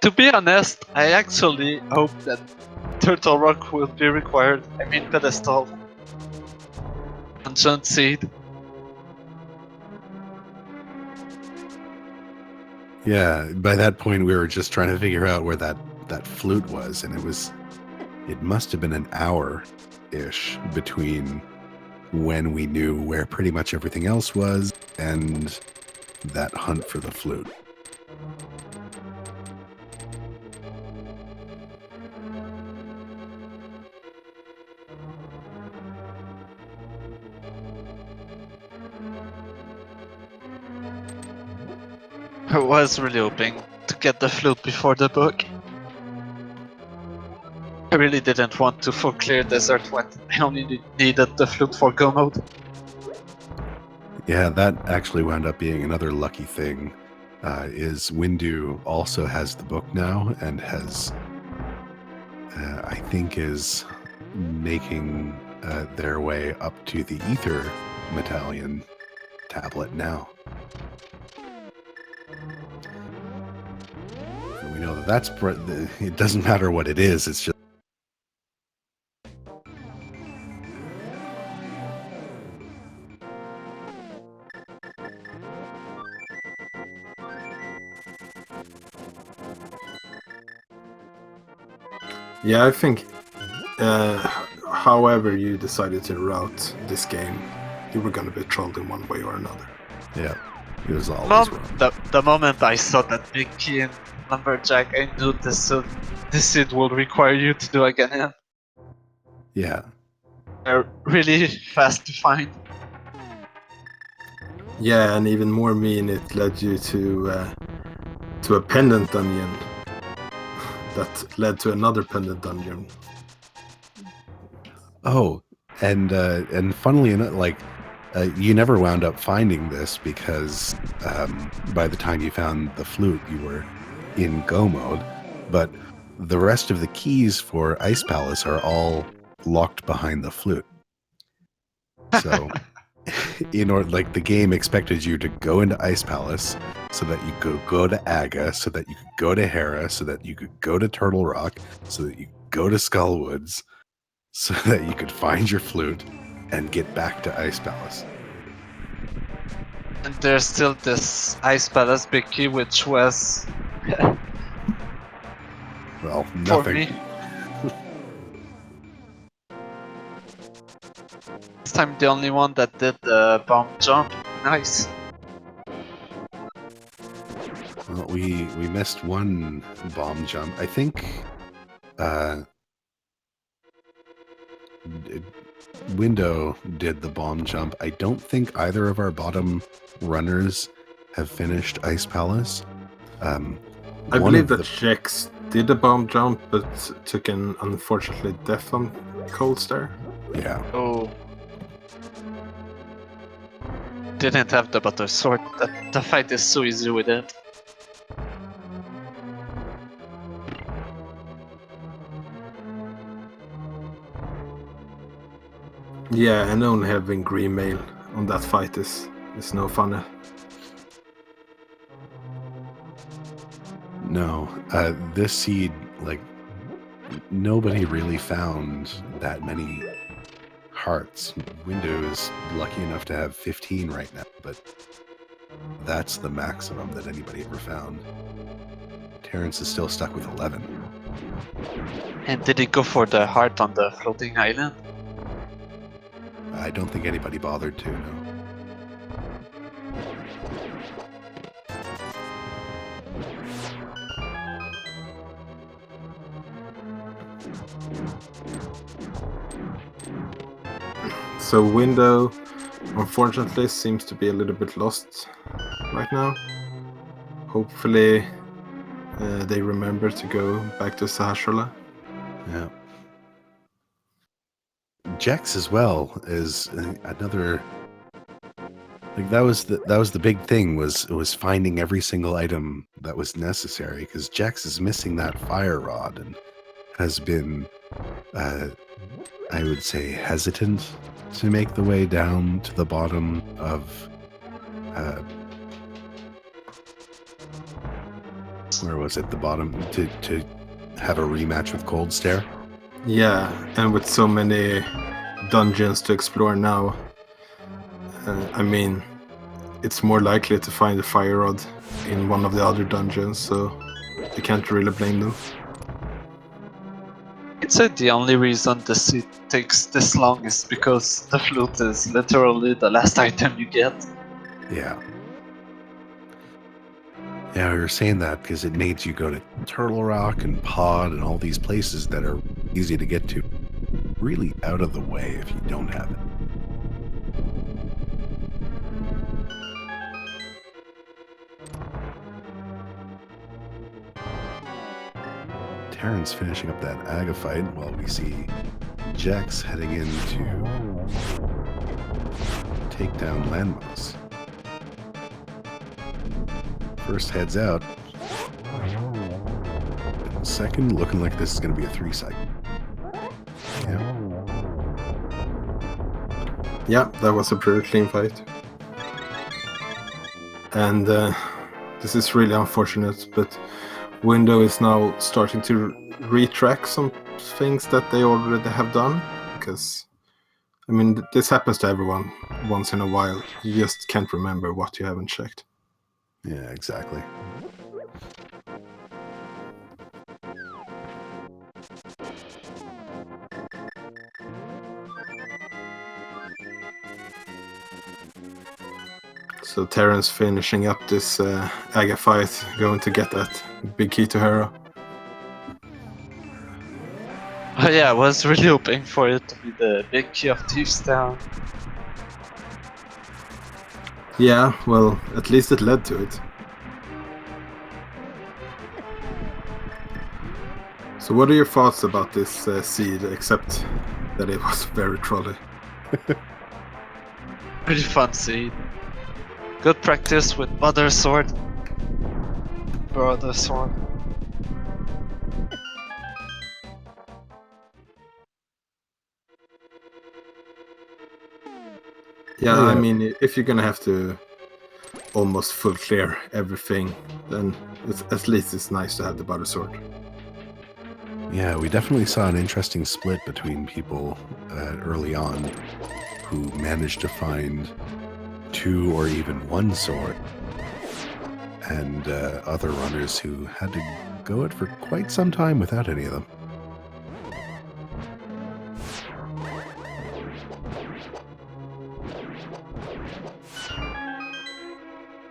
Speaker 3: To be honest, I actually hope that Turtle Rock will be required. I mean pedestal. Dungeon seed.
Speaker 1: Yeah, by that point we were just trying to figure out where that flute was, and it must have been an hour-ish between when we knew where pretty much everything else was and that hunt for the flute.
Speaker 3: I was really hoping to get the flute before the book. I really didn't want to full clear desert when I only needed the flute for go mode.
Speaker 1: Yeah, that actually wound up being another lucky thing. Is WinDEU also has the book now and has, I think, is making their way up to the Ether Medallion tablet now. So we know that it doesn't matter what it is, it's just.
Speaker 2: Yeah, I think however you decided to route this game, you were going to be trolled in one way or another.
Speaker 1: Yeah, it was always wrong.
Speaker 3: The moment I saw that big key in Lumberjack, I knew this seed will require you to do again.
Speaker 1: Yeah.
Speaker 3: They're really fast to find.
Speaker 2: Yeah, and even more mean, it led you to a pendant dungeon that led to another pendant dungeon.
Speaker 1: Oh, and funnily enough, like you never wound up finding this because by the time you found the flute, you were in go mode. But the rest of the keys for Ice Palace are all locked behind the flute. So, like the game expected you to go into Ice Palace so that you could go to Aga, so that you could go to Hera, so that you could go to Turtle Rock, so that you could go to Skullwoods, so that you could find your flute and get back to Ice Palace.
Speaker 3: And there's still this Ice Palace big key, which was
Speaker 1: Well,
Speaker 3: for
Speaker 1: nothing.
Speaker 3: me. This time the only one that did the bomb jump. Nice.
Speaker 1: Well, we missed one bomb jump. I think Window did the bomb jump. I don't think either of our bottom runners have finished Ice Palace.
Speaker 2: I believe that Jex did a bomb jump, but took an unfortunately death on Cold Stare.
Speaker 1: Yeah.
Speaker 3: Oh. Didn't have the butter sword. The fight is so easy with it.
Speaker 2: Yeah, and only having green mail on that fight is no fun.
Speaker 1: No, this seed, like, nobody really found that many hearts. WinDEU is lucky enough to have 15 right now, but That's the maximum that anybody ever found. Teraunce is still stuck with 11.
Speaker 3: And did he go for the heart on the floating island?
Speaker 1: I don't think anybody bothered to, no.
Speaker 2: So WinDEU, unfortunately, seems to be a little bit lost right now. Hopefully, they remember to go back to Sahasrahla.
Speaker 1: Yeah. Jex as well is another. Like that was the big thing was finding every single item that was necessary, because Jex is missing that fire rod and has been, I would say, hesitant to make the way down to the bottom of. Where was it? The bottom to have a rematch with Cold Stare.
Speaker 2: Yeah, and with so many dungeons to explore now, I mean, it's more likely to find a fire rod in one of the other dungeons, so you can't really blame them.
Speaker 3: I'd say the only reason the seed takes this long is because the flute is literally the last item you get.
Speaker 1: Yeah. Yeah, we were saying that because it made you go to Turtle Rock and Pod and all these places that are easy to get to. Really out of the way if you don't have it. Teraunce finishing up that Aga fight while we see Jex heading in to take down Landmouse. First heads out. Second, looking like this is going to be a 3-cycle. Yeah.
Speaker 2: Yeah, that was a pretty clean fight. And this is really unfortunate, but WinDEU is now starting to retrack some things that they already have done, because, I mean, this happens to everyone once in a while. You just can't remember what you haven't checked.
Speaker 1: Yeah, exactly.
Speaker 2: So Teraunce finishing up this Aga fight, going to get that big key to Hero.
Speaker 3: Oh yeah, I was really hoping for it to be the big key of Thieves Town.
Speaker 2: Yeah, well, at least it led to it. So what are your thoughts about this seed, except that it was very trolly?
Speaker 3: Pretty fun seed. Good practice with Mother Sword. Brother Sword.
Speaker 2: Yeah,
Speaker 1: Oh, yeah.
Speaker 2: I mean, if you're gonna have to almost full clear everything, then at least it's nice to have the butter sword.
Speaker 1: Yeah, we definitely saw an interesting split between people early on who managed to find 2 or even 1 sword, and other runners who had to go it for quite some time without any of them.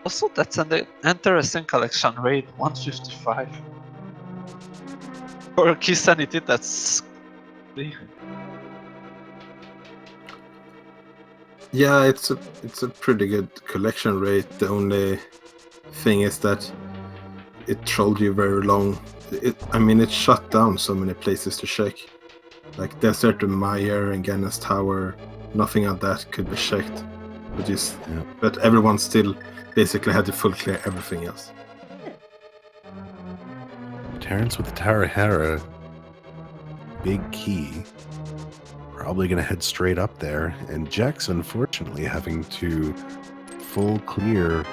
Speaker 3: Also, that's an interesting collection rate, 155. For Keysanity, that's...
Speaker 2: Yeah, it's a pretty good collection rate. The only thing is that it trolled you very long. I mean, it shut down so many places to check. Like Desert and Meyer and Gannes Tower, nothing of that could be checked. But everyone still basically had to full clear everything else.
Speaker 1: Teraunce with the Tarahara, big key, probably going to head straight up there, and Jex unfortunately having to full clear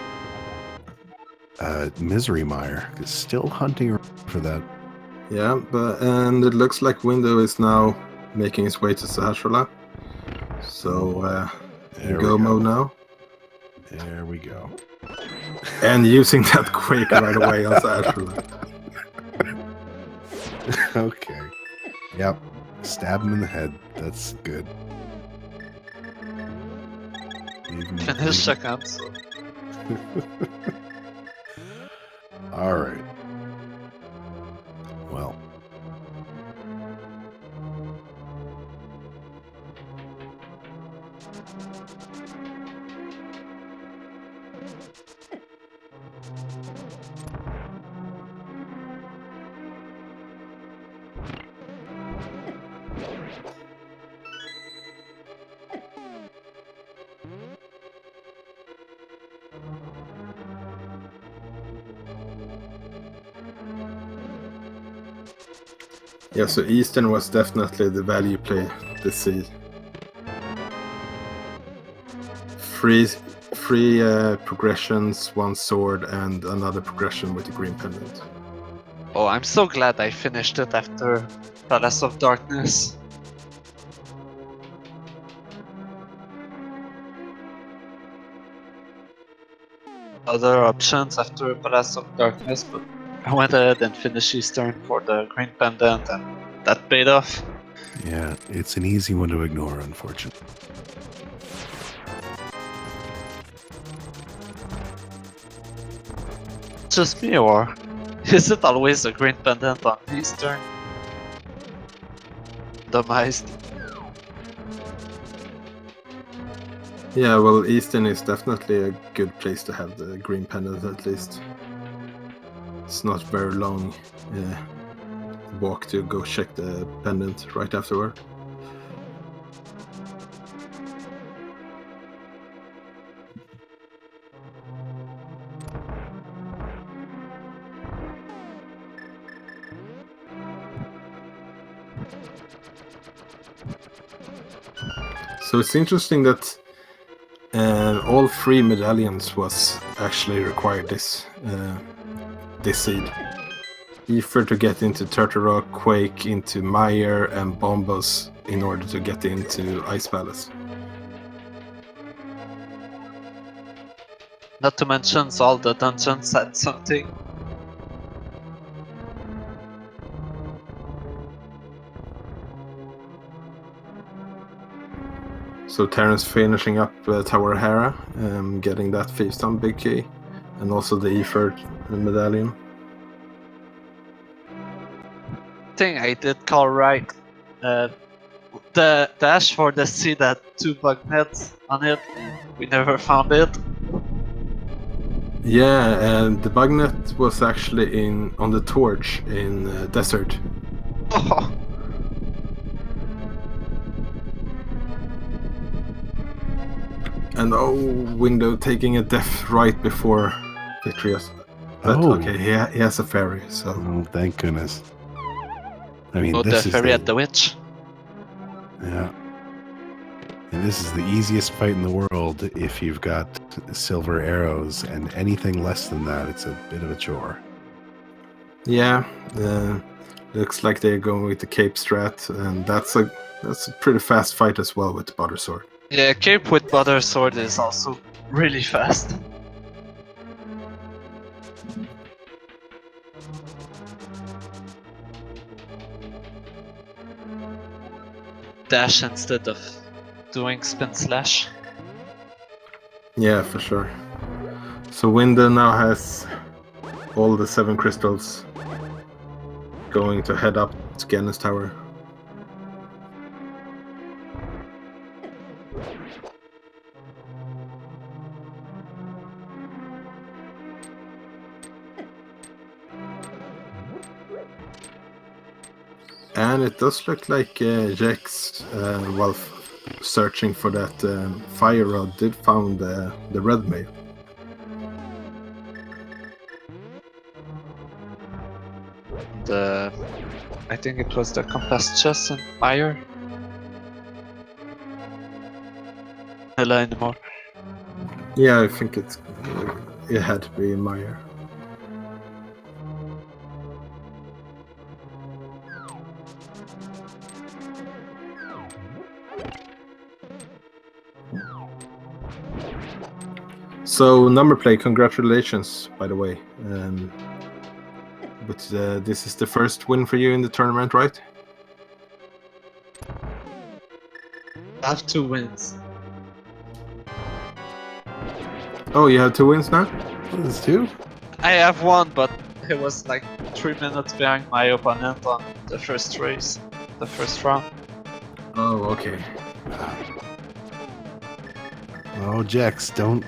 Speaker 1: Misery Mire, is still hunting around for that.
Speaker 2: Yeah, and it looks like WinDEU is now making its way to Sahasrahla. So
Speaker 1: There
Speaker 2: go
Speaker 1: we go.
Speaker 2: mode now.
Speaker 1: There we go.
Speaker 2: And using that quake right away also actually.
Speaker 1: Okay. Yep. Stab him in the head. That's good.
Speaker 3: Finish second. So.
Speaker 1: All right. Well.
Speaker 2: Yeah, so Eastern was definitely the value play this seed. Free progressions, one sword, and another progression with the green pendant.
Speaker 3: Oh, I'm so glad I finished it after Palace of Darkness. Other options after Palace of Darkness, but I went ahead and finished Eastern for the green pendant, and that paid off.
Speaker 1: Yeah, it's an easy one to ignore, unfortunately.
Speaker 3: Just me, or is it always a green pendant on Eastern? Randomized.
Speaker 2: Yeah, well, Eastern is definitely a good place to have the green pendant at least. It's not very long walk to go check the pendant right afterward. So it's interesting that all 3 medallions was actually required this seed. Ether to get into Turtle Rock, Quake into Mire, and Bombos in order to get into Ice Palace.
Speaker 3: Not to mention all the dungeons had something.
Speaker 2: So Teraunce finishing up Tower Hera, getting that Thiefstone big key, and also the Ether medallion.
Speaker 3: Thing I did call right. The dash for the seed had 2 bug nets on it. We never found it.
Speaker 2: Yeah, and the bug net was actually on the torch in Desert.
Speaker 3: Oh,
Speaker 2: And WinDEU taking a death right before Vitrius. But
Speaker 1: Oh.
Speaker 2: okay, he has a fairy, so...
Speaker 1: Oh, thank goodness. I mean,
Speaker 3: oh, the
Speaker 1: this is
Speaker 3: fairy at the witch.
Speaker 1: Yeah. And this is the easiest fight in the world if you've got silver arrows, and anything less than that, it's a bit of a chore.
Speaker 2: Yeah, looks like they're going with the Cape strat, and that's a pretty fast fight as well with the Butter Sword.
Speaker 3: Yeah, Cape with Butter Sword is also really fast. Dash instead of doing spin slash.
Speaker 2: Yeah, for sure. So WinDEU now has all the 7 crystals going to head up to Gannis Tower. And it does look like Jex, while searching for that fire rod, did found the red mail.
Speaker 3: I think it was the compass chest and fire. Anymore.
Speaker 2: Yeah, I think it had to be Meyer. So Numberplay, congratulations, by the way. But this is the first win for you in the tournament, right?
Speaker 3: I have 2 wins.
Speaker 2: Oh, you have 2 wins now?
Speaker 1: That's two.
Speaker 3: I have 1, but he was like 3 minutes behind my opponent on the first race, the first round.
Speaker 2: Oh, okay.
Speaker 1: Oh, Jex, don't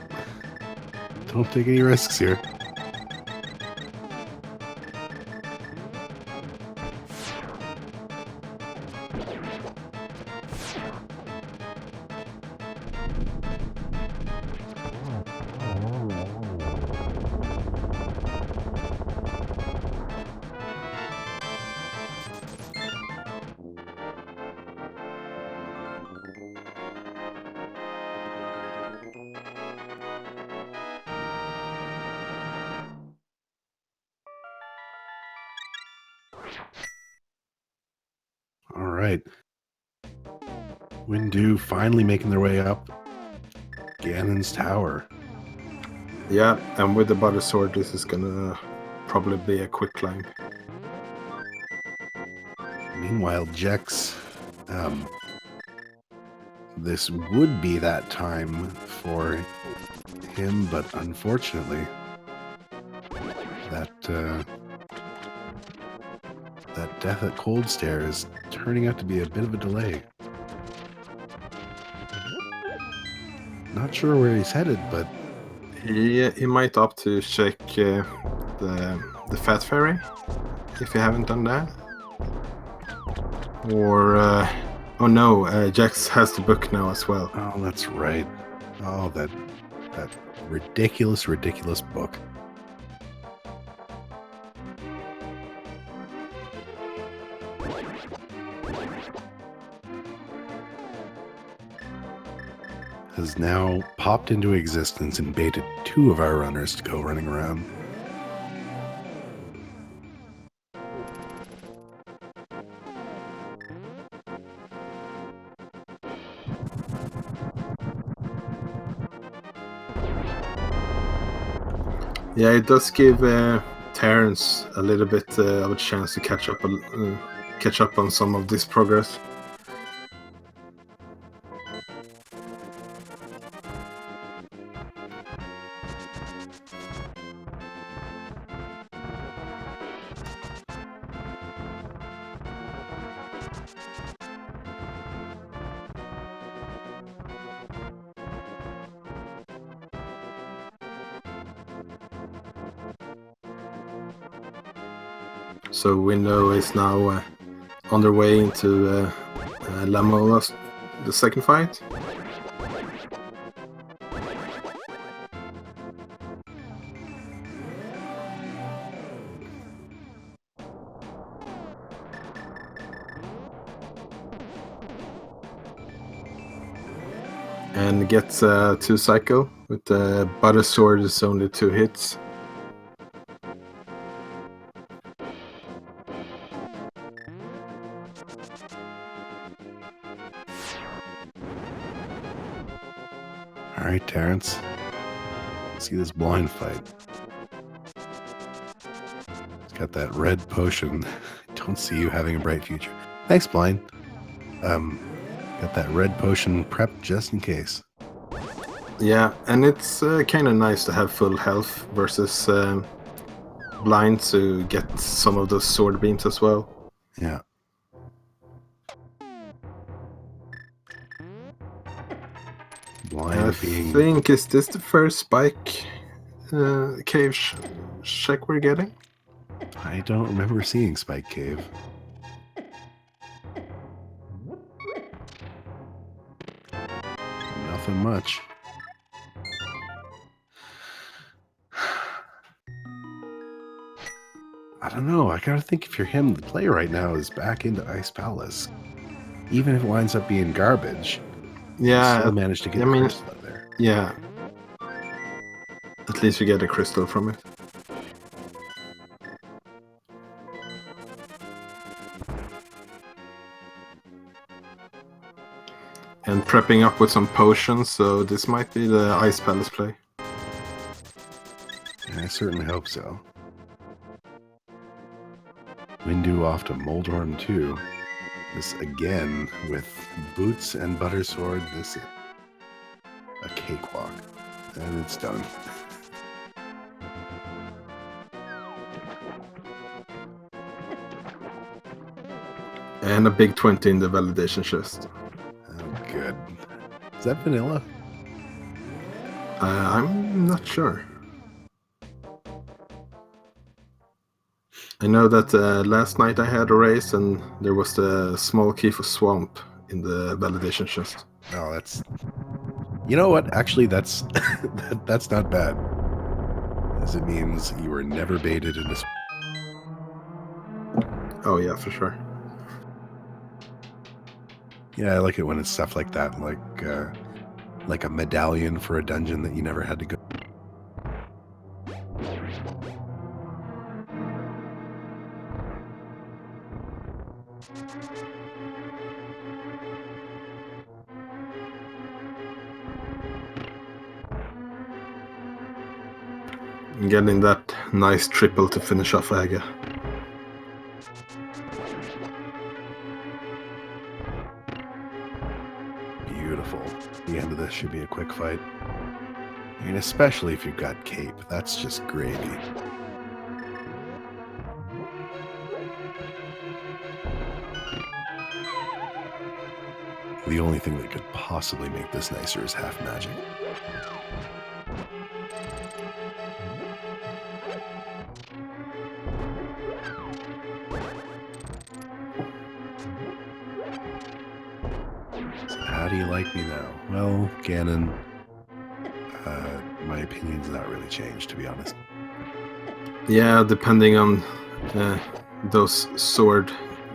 Speaker 1: take any risks here. All right. WinDEU finally making their way up Ganon's tower.
Speaker 2: Yeah, and with the butter sword, this is gonna probably be a quick climb.
Speaker 1: Meanwhile, Jex, this would be that time for him, but unfortunately, that death at Cold Stare is turning out to be a bit of a delay. Not sure where he's headed, but
Speaker 2: He might opt to check the Fat Fairy, if you haven't done that. Or, oh no, Jax has the book now as well.
Speaker 1: oh, that's right. Oh, that ridiculous book. Has now popped into existence and baited 2 of our runners to go running around.
Speaker 2: Yeah, it does give Teraunce a little bit of a chance to catch up on some of this progress. So WinDEU is now on their way into Lamola's the second fight. And gets 2 Psycho with the Butter Sword is only 2 hits.
Speaker 1: All right, Terrence. See this blind fight. He's got that red potion. Don't see you having a bright future. Thanks, blind. Got that red potion prepped just in case.
Speaker 2: Yeah, and it's kind of nice to have full health versus blind to get some of those sword beams as well.
Speaker 1: Yeah. Blind
Speaker 2: I think, is this the first spike cave check we're getting?
Speaker 1: I don't remember seeing Spike Cave. Nothing much. I don't know. I gotta think if you're him, the play right now is back into Ice Palace. Even if it winds up being garbage,
Speaker 2: Yeah,
Speaker 1: you still managed to get a crystal out there.
Speaker 2: Yeah. At least you get a crystal from it. And prepping up with some potions, so this might be the Ice Palace play.
Speaker 1: I certainly hope so. WinDEU off to Moldhorn 2. This again with boots and butter sword. This is a cakewalk. And it's done.
Speaker 2: And a big 20 in the validation chest.
Speaker 1: Oh, good. Is that vanilla?
Speaker 2: I'm not sure. I know that last night I had a race and there was the small key for swamp in the validation chest.
Speaker 1: Oh, that's... You know what? Actually, that's that's not bad. As it means you were never baited into...
Speaker 2: Oh yeah, for sure.
Speaker 1: Yeah, I like it when it's stuff like that, like a medallion for a dungeon that you never had to go.
Speaker 2: Getting that nice triple to finish off Aga.
Speaker 1: Beautiful. The end of this should be a quick fight. I mean, especially if you've got cape. That's just gravy. The only thing that could possibly make this nicer is half magic. So how do you like me now? Well, Ganon, my opinion's not really changed, to be honest.
Speaker 2: Yeah, depending on those sword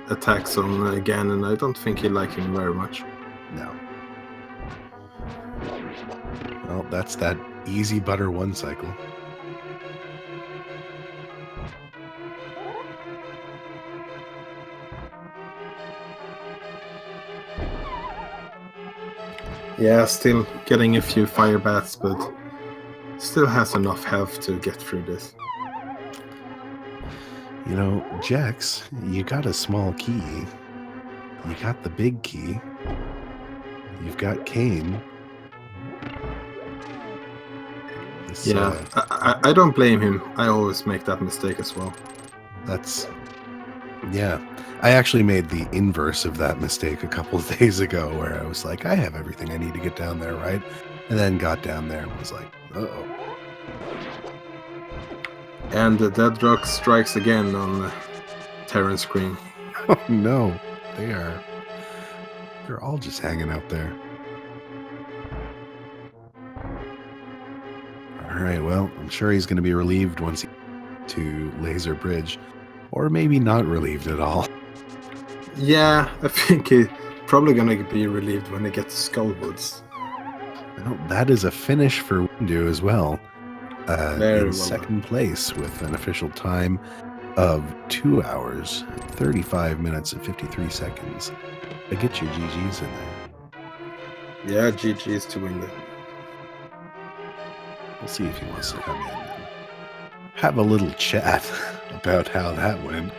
Speaker 2: attacks on Ganon, I don't think he like him very much.
Speaker 1: No. Well, that's that easy butter one cycle.
Speaker 2: Yeah, still getting a few fire bats, but still has enough health to get through this.
Speaker 1: You know, Jex, you got a small key. You got the big key. You've got Kane. This,
Speaker 2: Yeah, I don't blame him. I always make that mistake as well.
Speaker 1: That's... Yeah. I actually made the inverse of that mistake a couple of days ago where I was like, I have everything I need to get down there, right? And then got down there and was like, uh-oh.
Speaker 2: And the dead rock strikes again on Terran's screen.
Speaker 1: Oh no, they're all just hanging out there. All right, well, I'm sure he's going to be relieved once he to Laser Bridge, or maybe not relieved at all.
Speaker 2: Yeah, I think he's probably gonna be relieved when he gets Skullwoods.
Speaker 1: Well, that is a finish for WinDEU as well.
Speaker 2: Very
Speaker 1: in
Speaker 2: well
Speaker 1: second place with an official time of 2 hours, 35 minutes, and 53 seconds. I get your GGs in there.
Speaker 2: Yeah, GG's to WinDEU.
Speaker 1: We'll see if he wants to come in and have a little chat about how that went.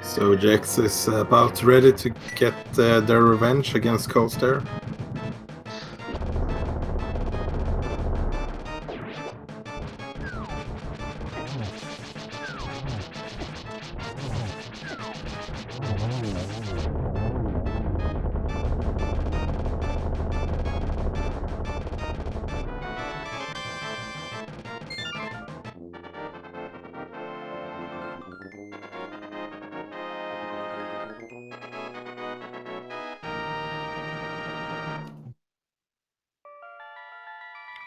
Speaker 2: So Jex is about ready to get their revenge against Coldstare.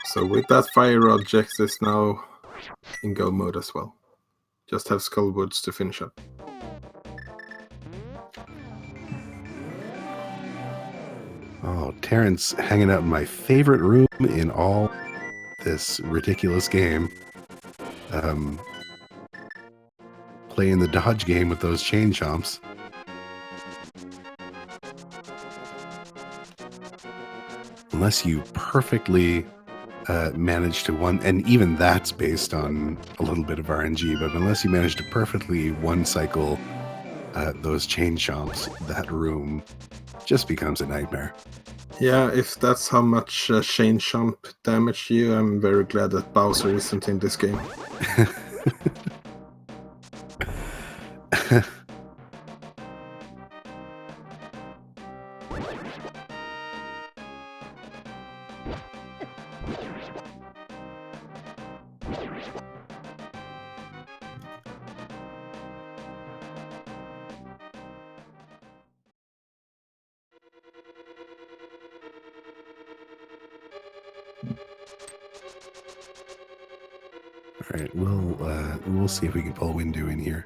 Speaker 2: So with that fire rod, Jex is now in go mode as well. Just have Skullwoods to finish up.
Speaker 1: Oh, Teraunce hanging out in my favorite room in all this ridiculous game. Playing the dodge game with those chain chomps. Unless you perfectly manage to and even that's based on a little bit of RNG, but unless you manage to perfectly one cycle those chain chomps, that room just becomes a nightmare.
Speaker 2: Yeah, if that's how much chain chomp damaged you, I'm very glad that Bowser isn't in this game.
Speaker 1: All right, we'll see if we can pull WinDEU in here.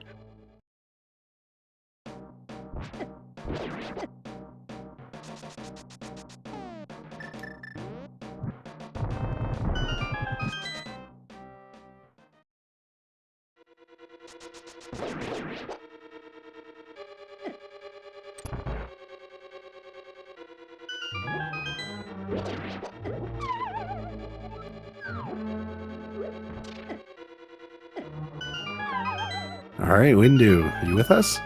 Speaker 1: All right, WinDEU, are you with us?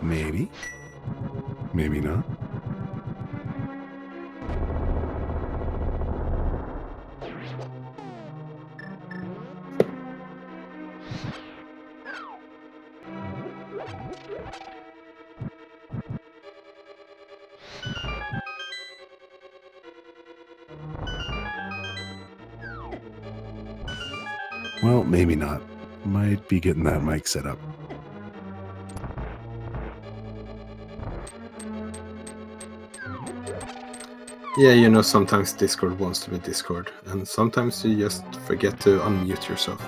Speaker 1: Maybe. Maybe not. Well, maybe not. Might be getting that mic set up.
Speaker 2: Yeah, you know, sometimes Discord wants to be Discord, and sometimes you just forget to unmute yourself.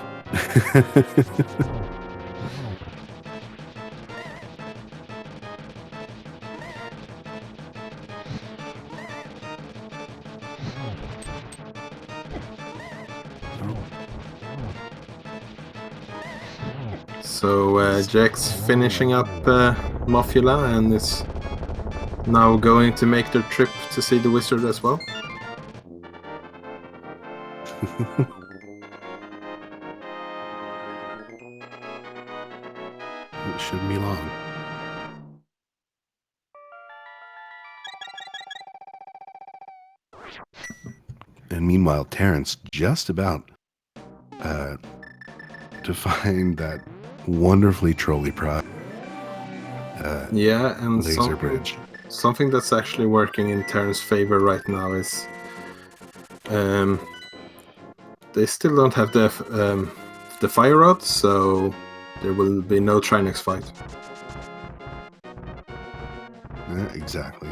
Speaker 2: So Jex finishing up Mafula and is now going to make their trip to see the wizard as well.
Speaker 1: It shouldn't be long. And meanwhile, Teraunce just about to find that wonderfully trolley prod
Speaker 2: Yeah, and
Speaker 1: laser bridge.
Speaker 2: Something that's actually working in Terrance's favor right now is they still don't have the fire rod, so there will be no Trinex fight.
Speaker 1: Yeah, exactly.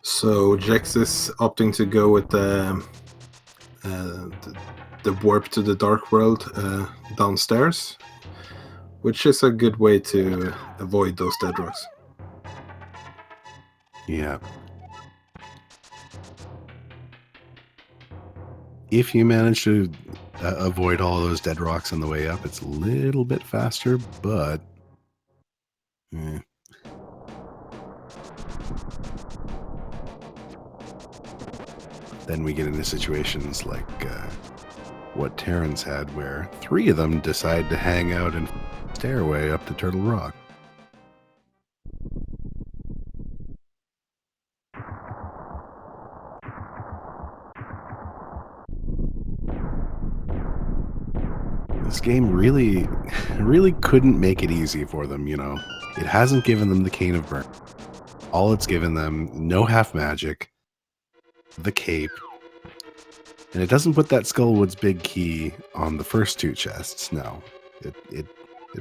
Speaker 2: So Jex is opting to go with the warp to the dark world downstairs, which is a good way to avoid those dead rocks.
Speaker 1: Yeah. If you manage to avoid all those dead rocks on the way up, it's a little bit faster, but then we get into situations like what Teraunce had, where 3 of them decide to hang out in stairway up to Turtle Rock. This game really couldn't make it easy for them, you know. It hasn't given them the Cane of Burn. All it's given them, no half magic, the cape, and it doesn't put that Skullwood's big key on the first 2 chests. No, it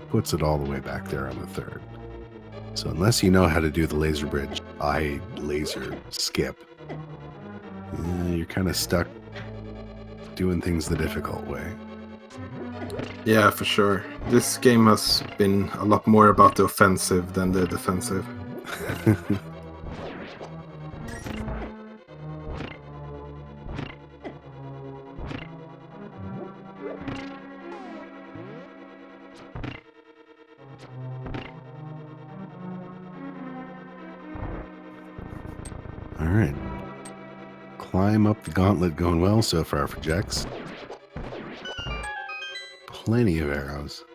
Speaker 1: puts it all the way back there on the 3rd. So unless you know how to do the laser bridge, laser skip, you're kind of stuck doing things the difficult way.
Speaker 2: Yeah, for sure. This game has been a lot more about the offensive than the defensive.
Speaker 1: All right. Climb up the gauntlet going well so far for Jex. Plenty of arrows.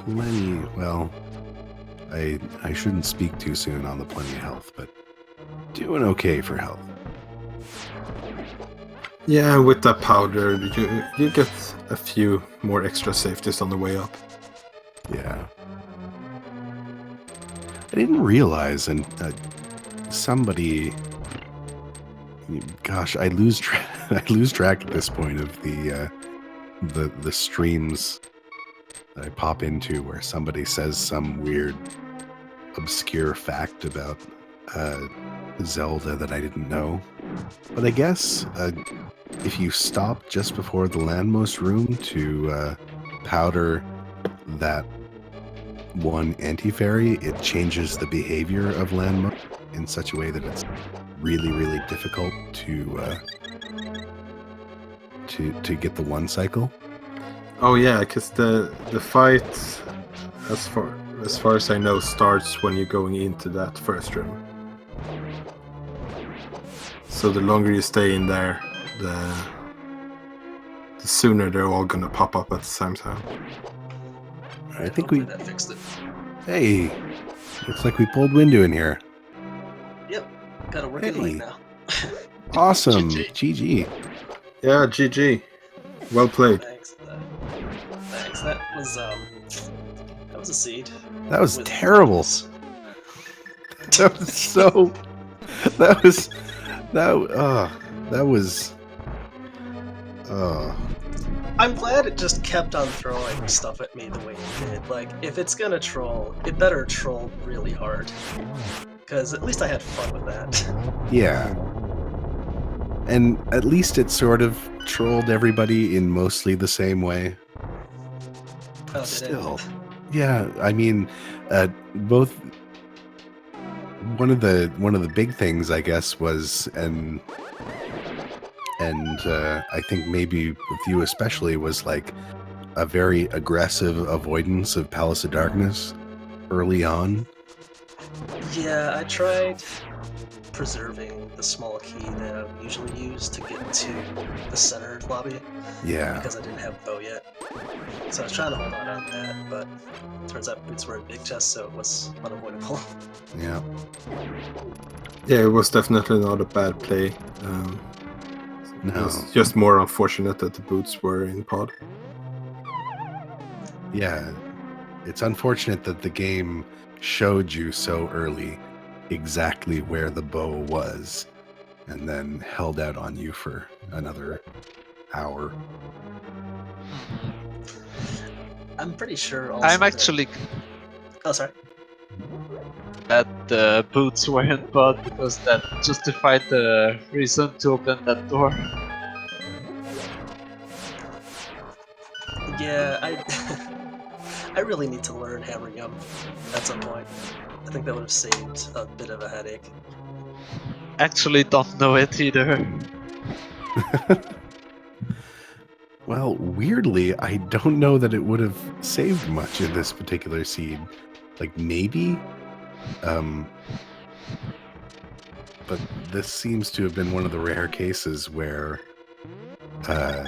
Speaker 1: Plenty, well, I shouldn't speak too soon on the plenty of health, but doing okay for health.
Speaker 2: Yeah, with that powder, you get a few more extra safeties on the way up.
Speaker 1: Yeah. I didn't realize, and somebody, gosh, I lose track at this point of the streams that I pop into where somebody says some weird obscure fact about Zelda that I didn't know. But I guess if you stop just before the landmost room to powder that one anti-fairy, it changes the behavior of landmost in such a way that it's really, really difficult to get the 1 cycle.
Speaker 2: Oh yeah, because the fight, as far as I know, starts when you're going into that first room. So the longer you stay in there, the sooner they're all gonna pop up at the same time.
Speaker 1: I think we
Speaker 4: that fixed it.
Speaker 1: Hey, looks like we pulled WinDEU in here.
Speaker 4: Yep, got a working
Speaker 1: Hey.
Speaker 4: light now.
Speaker 1: Awesome.
Speaker 4: GG.
Speaker 1: GG.
Speaker 2: Yeah, GG. Well played.
Speaker 4: Thanks. Thanks. That was a seed.
Speaker 1: That was
Speaker 4: with
Speaker 1: terrible.
Speaker 4: buttons.
Speaker 1: That was so. That was.
Speaker 4: I'm glad it just kept on throwing stuff at me the way it did. Like, if it's gonna troll, it better troll really hard. Because at least I had fun with that.
Speaker 1: Yeah. And at least it sort of trolled everybody in mostly the same way.
Speaker 4: Oh, did
Speaker 1: Still.
Speaker 4: it?
Speaker 1: Yeah, I mean, both. One of the big things, I guess, was and I think maybe with you especially, was like a very aggressive avoidance of Palace of Darkness early on.
Speaker 4: Yeah, I tried preserving the small key that I would usually use to get to the center lobby.
Speaker 1: Yeah.
Speaker 4: Because I didn't have bow yet. So I was trying to hold on to that, but turns out boots were in big chests, so it was unavoidable.
Speaker 1: Yeah.
Speaker 2: Yeah, it was definitely not a bad play.
Speaker 1: No.
Speaker 2: It's just more unfortunate that the boots were in pod.
Speaker 1: Yeah. It's unfortunate that the game showed you so early exactly where the bow was and then held out on you for another hour.
Speaker 4: I'm pretty sure also
Speaker 3: I'm
Speaker 4: that-
Speaker 3: actually
Speaker 4: Oh, sorry.
Speaker 3: that the boots were in pod because that justified the reason to open that door.
Speaker 4: Yeah, I really need to learn Hammer Gum at some point. I think that would have saved a bit of a headache.
Speaker 3: Actually don't know it either.
Speaker 1: Well, weirdly, I don't know that it would have saved much in this particular seed. Like, maybe but this seems to have been one of the rare cases where the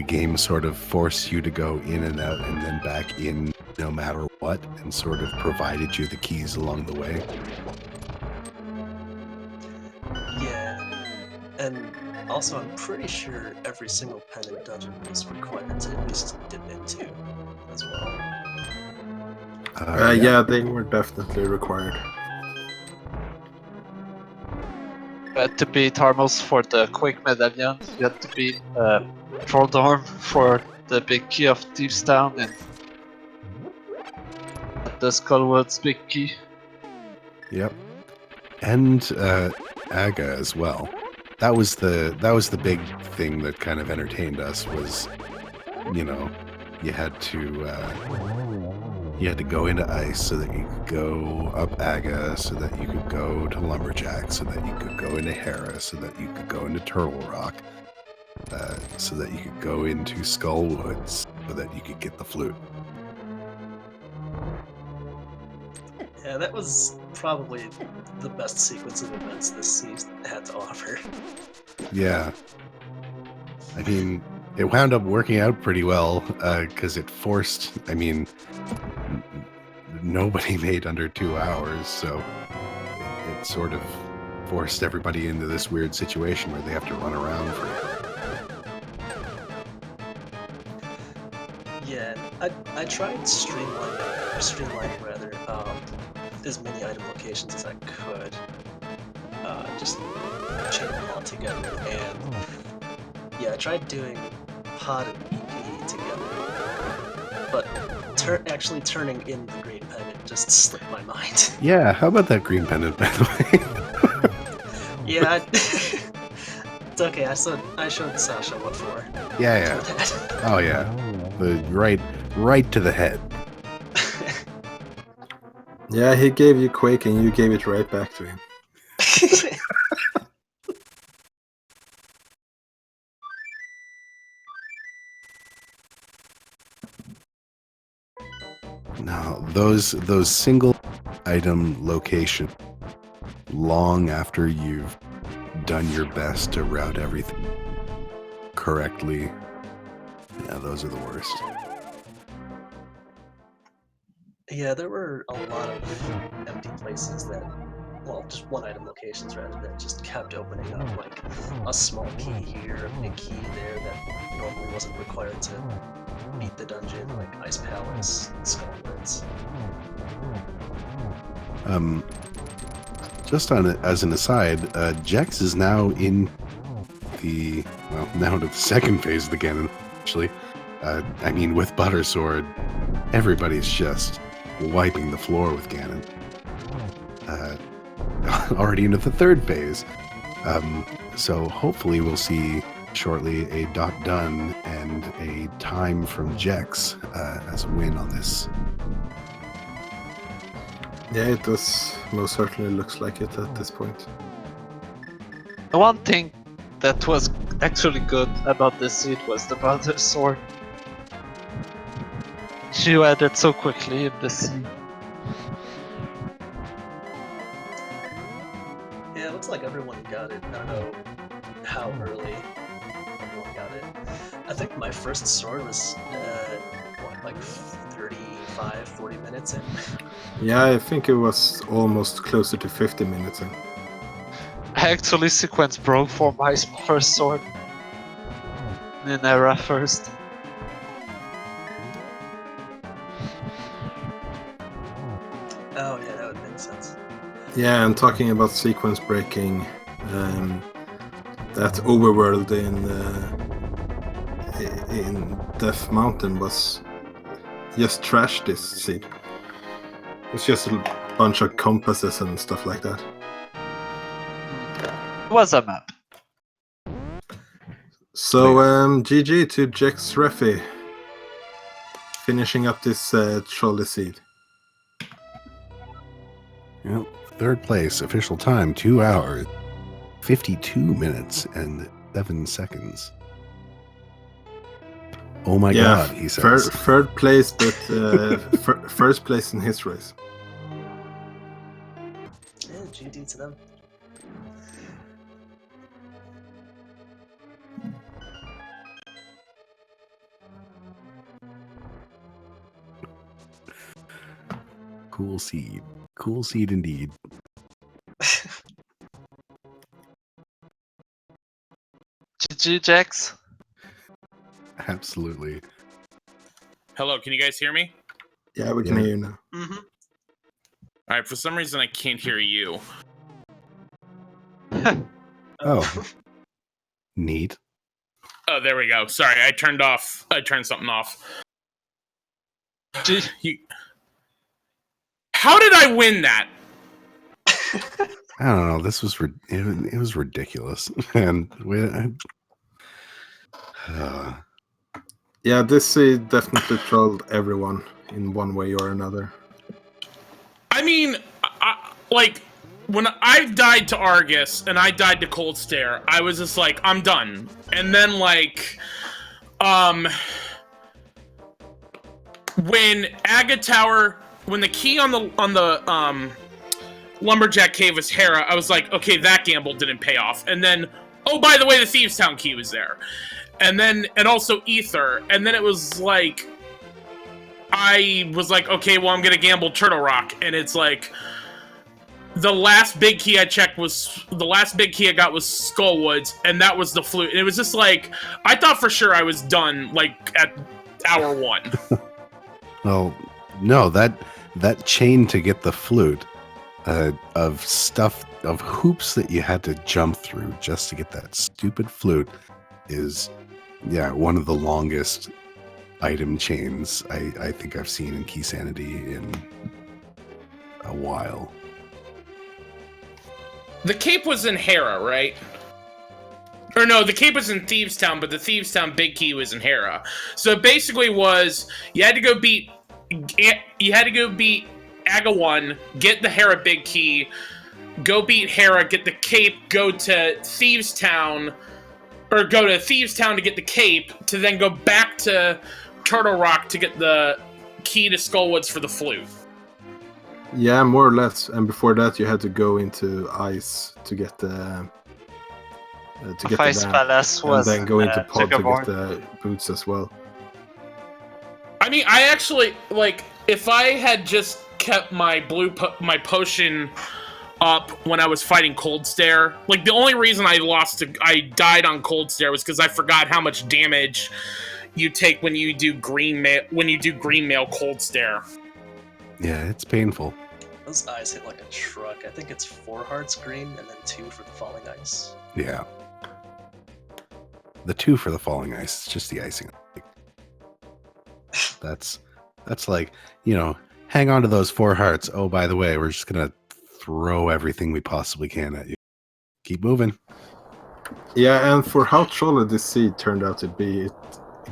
Speaker 1: game sort of forced you to go in and out and then back in no matter what, and sort of provided you the keys along the way.
Speaker 4: Yeah, and also I'm pretty sure every single pendant dungeon was required to at least dip into as well.
Speaker 2: Yeah, they were definitely required.
Speaker 3: You had to be Thermos for the quick medallion. You had to be Troldorm for the big key of Thieves Town, and the Skullwood's big key.
Speaker 1: Yep. And Aga as well. That was the big thing that kind of entertained us, was, you know, you had to go into ice so that you could go up Aga, so that you could go to Lumberjack, so that you could go into Hera, so that you could go into Turtle Rock, so that you could go into Skullwoods, so that you could get the flute.
Speaker 4: Yeah, that was probably the best sequence of events this season had to offer.
Speaker 1: Yeah. I mean, it wound up working out pretty well, because it forced, I mean, nobody made under 2 hours, so it sort of forced everybody into this weird situation where they have to run around for
Speaker 4: Yeah, I tried streamlining rather, as many item locations as I could. Just chain them all together, and yeah, I tried doing Pod and EP together, but actually turning in the green pendant just slipped my mind.
Speaker 1: Yeah, how about that green pendant, by the way?
Speaker 4: Yeah, it's okay. I showed Sasha what for.
Speaker 1: Yeah. Oh yeah, the right to the head.
Speaker 2: Yeah, he gave you Quake and you gave it right back to him.
Speaker 1: No, those single item locations, long after you've done your best to route everything correctly, yeah, those are the worst.
Speaker 4: Yeah, there were a lot of empty places that, well, just one item locations rather, that just kept opening up, like a small key here, a big key there that normally wasn't required to beat the dungeon, like Ice Palace, Skullwoods.
Speaker 1: Just as an aside, Jex is now in now to the second phase of the Ganon, actually. I mean, with Buttersword, everybody's just wiping the floor with Ganon. Already into the third phase. So hopefully we'll see shortly a dot done and a time from Jex as a win on this.
Speaker 2: Yeah, it does most certainly looks like it at this point.
Speaker 3: The one thing that was actually good about this seed was the Brother's Sword. She added so quickly in the seed.
Speaker 4: Yeah, it looks like everyone got it. I don't know how early everyone got it. I think my first sword was, like 35, 40 minutes in.
Speaker 2: Yeah, I think it was almost closer to 50 minutes in.
Speaker 3: I actually sequence broke for my first sword. In Era first.
Speaker 4: Oh yeah, that would make sense.
Speaker 2: Yeah, and talking about sequence breaking, that overworld in Death Mountain was just trash this seed. It's just a bunch of compasses and stuff like that.
Speaker 3: It was a map.
Speaker 2: So, GG to Jexreffy, finishing up this trolley seed.
Speaker 1: Yep. Third place, official time, 2 hours, 52 minutes, and 7 seconds. Oh my god, he says.
Speaker 2: Third place, but first place in his race.
Speaker 4: Yeah, GD to them.
Speaker 1: Cool seed. Cool seed indeed.
Speaker 3: GG, Jax.
Speaker 1: Absolutely.
Speaker 5: Hello, can you guys hear me?
Speaker 2: Yeah, we can
Speaker 1: Yeah.
Speaker 2: hear you now.
Speaker 4: Mm-hmm.
Speaker 5: All right, for some reason I can't hear you.
Speaker 1: Oh. Neat.
Speaker 5: Oh, there we go. Sorry, I turned something off.
Speaker 3: G-
Speaker 5: How did I win that?
Speaker 1: I don't know. This was it was ridiculous, and
Speaker 2: Yeah, this seed definitely trolled everyone in one way or another.
Speaker 5: I mean, like, when I died to Argus and I died to Cold Stare, I was just like, I'm done. And then, like, when Aga Tower, when the key on the Lumberjack Cave was Hera, I was like, okay, that gamble didn't pay off. And then, oh, by the way, the Thieves Town key was there. And also Ether. And then it was like, I was like, okay, well, I'm gonna gamble Turtle Rock. And it's like, the last big key I got was Skullwoods, and that was the flute. And it was just like, I thought for sure I was done, like, at hour 1.
Speaker 1: well, no, that chain to get the flute of stuff, of hoops that you had to jump through just to get that stupid flute is, yeah, one of the longest item chains I think I've seen in Keysanity in a while.
Speaker 5: The cape was in Hera, right? Or no, the cape was in Thieves Town, but the Thieves Town big key was in Hera. So it basically was, you had to go beat Aga 1, get the Hera big key, go beat Hera, get the cape, go to Thieves Town, or go to Thieves Town to get the cape, to then go back to Turtle Rock to get the key to Skullwoods for the flute.
Speaker 2: Yeah, more or less. And before that, you had to go into Ice to get the
Speaker 3: Ice
Speaker 2: van,
Speaker 3: Palace
Speaker 2: and
Speaker 3: was
Speaker 2: then go into Pod to
Speaker 3: Checkerboard.
Speaker 2: get the boots as well.
Speaker 5: I mean, I actually, like, if I had just kept my my potion up when I was fighting Cold Stare, like, the only reason I died on Cold Stare was because I forgot how much damage you take when you do green mail Cold Stare.
Speaker 1: Yeah, it's painful.
Speaker 4: Those eyes hit like a truck. I think it's 4 hearts green and then 2 for the falling ice.
Speaker 1: Yeah. The 2 for the falling ice, it's just the icing. That's like, you know, hang on to those 4 hearts. Oh, by the way, we're just gonna throw everything we possibly can at you. Keep moving.
Speaker 2: Yeah, and for how trolly this seed turned out to be, it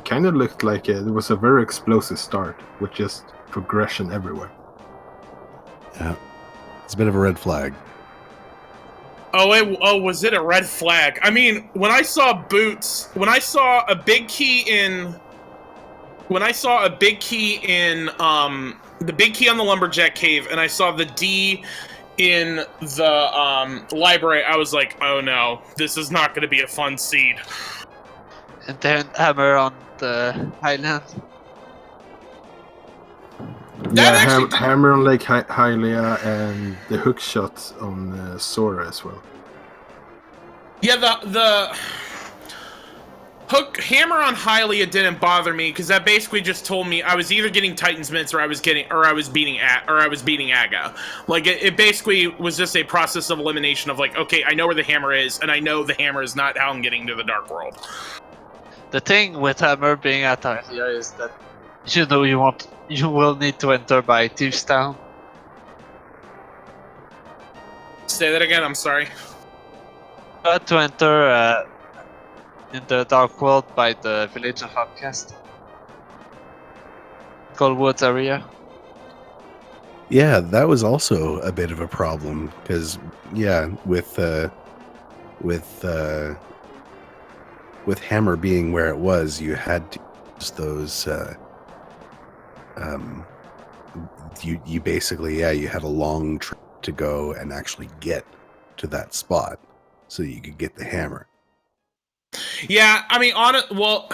Speaker 2: kind of looked like it was a very explosive start with just progression everywhere.
Speaker 1: Yeah. It's a bit of a red flag.
Speaker 5: Was it a red flag? I mean, when I saw boots, when I saw a big key in the big key on the Lumberjack Cave, and I saw the D in the library, I was like, oh no, this is not going to be a fun seed.
Speaker 3: And then Hammer on the Highland.
Speaker 2: Hammer on Lake Hylia and the hook shot on Sora as well.
Speaker 5: Yeah, the hammer on Hylia didn't bother me because that basically just told me I was either getting Titan's Mitts or I was beating Aga. Like it basically was just a process of elimination of like, okay, I know where the hammer is, and I know the hammer is not how I'm getting to the Dark World.
Speaker 3: The thing with Hammer being at Hylia is that you will need to enter by Thieves Town.
Speaker 5: Say that again, I'm sorry.
Speaker 3: You had to enter in the Dark World by the Village of Outcast. Goldwoods area.
Speaker 1: Yeah, that was also a bit of a problem because, yeah, with Hammer being where it was, you had to use those. You basically, yeah, you had a long trip to go and actually get to that spot so you could get the hammer.
Speaker 5: Yeah, I mean, well,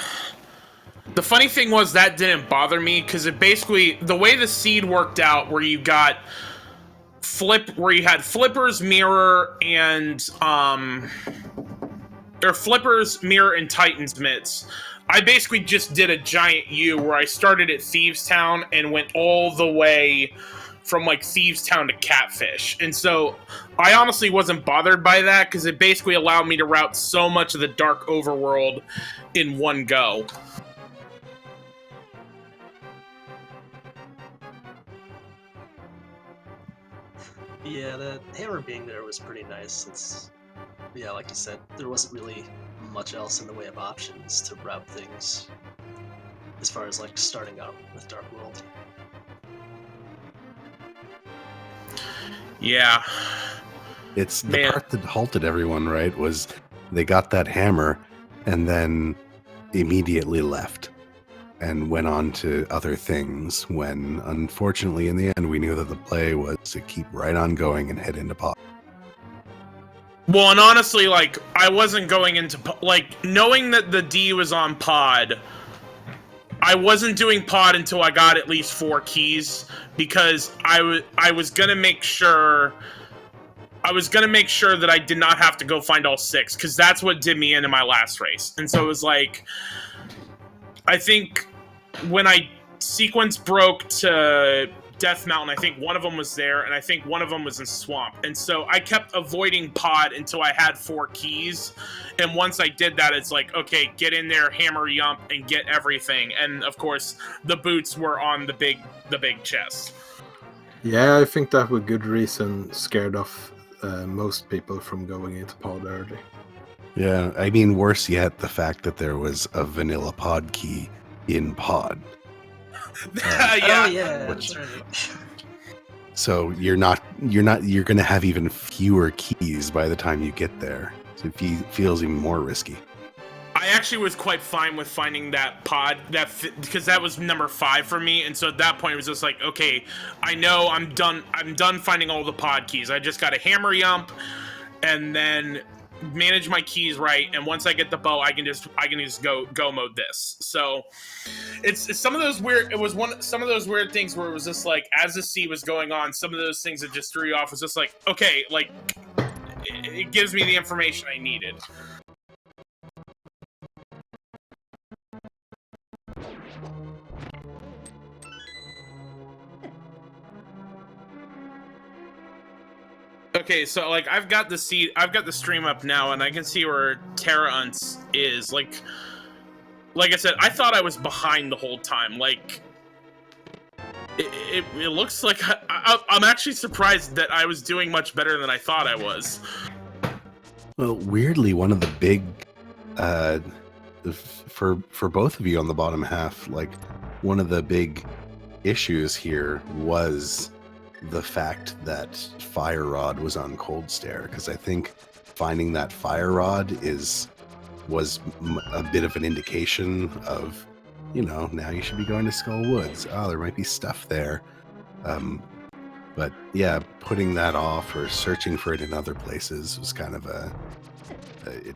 Speaker 5: the funny thing was that didn't bother me because it basically, the way the seed worked out, where you got where you had flippers, mirror, and or flippers, mirror, and Titan's mitts. I basically just did a giant U where I started at Thieves Town and went all the way from like Thieves Town to Catfish. And so I honestly wasn't bothered by that because it basically allowed me to route so much of the dark overworld in one go.
Speaker 4: Yeah, the hammer being there was pretty nice. It's, yeah, like you said, there wasn't really much else in the way of options to route things as far as like starting out with Dark World.
Speaker 5: Yeah.
Speaker 1: It's the part that halted everyone, right? Was they got that hammer and then immediately left and went on to other things when, unfortunately, in the end, we knew that the play was to keep right on going and head into pod.
Speaker 5: Well, and honestly, like, I wasn't going into, like, knowing that the D was on pod, I wasn't doing pod until I got at least 4 keys, because I was gonna make sure that I did not have to go find all 6, because that's what did me in my last race. And so it was like, I think when I sequence broke to Death Mountain, I think one of them was there, and I think one of them was in Swamp. And so I kept avoiding pod until I had 4 keys. And once I did that, it's like, okay, get in there, hammer yump, and get everything. And of course, the boots were on the big chest.
Speaker 2: Yeah, I think that with good reason scared off most people from going into pod early.
Speaker 1: Yeah, I mean, worse yet, the fact that there was a vanilla pod key in pod.
Speaker 5: Yeah.
Speaker 4: Oh yeah,
Speaker 1: Which-
Speaker 4: that's right.
Speaker 1: So you're going to have even fewer keys by the time you get there. So it feels even more risky.
Speaker 5: I actually was quite fine with finding that pod because that was number 5 for me, and so at that point it was just like, okay, I know I'm done finding all the pod keys. I just got to hammer yump and then manage my keys right, and once I get the bow, I can just go mode this. So it's some of those weird things where it was just like, as the sea was going on, some of those things that just threw you off was just like, okay, like it gives me the information I needed. Okay, so like I've got the stream up now, and I can see where Teraunce is. Like I said, I thought I was behind the whole time. Like it looks like I'm actually surprised that I was doing much better than I thought I was.
Speaker 1: Well, weirdly, one of the big for both of you on the bottom half, like one of the big issues here was the fact that Fire Rod was on Cold Stare, because I think finding that Fire Rod was a bit of an indication of, you know, now you should be going to Skull Woods. Oh, there might be stuff there. But yeah, putting that off or searching for it in other places was kind of it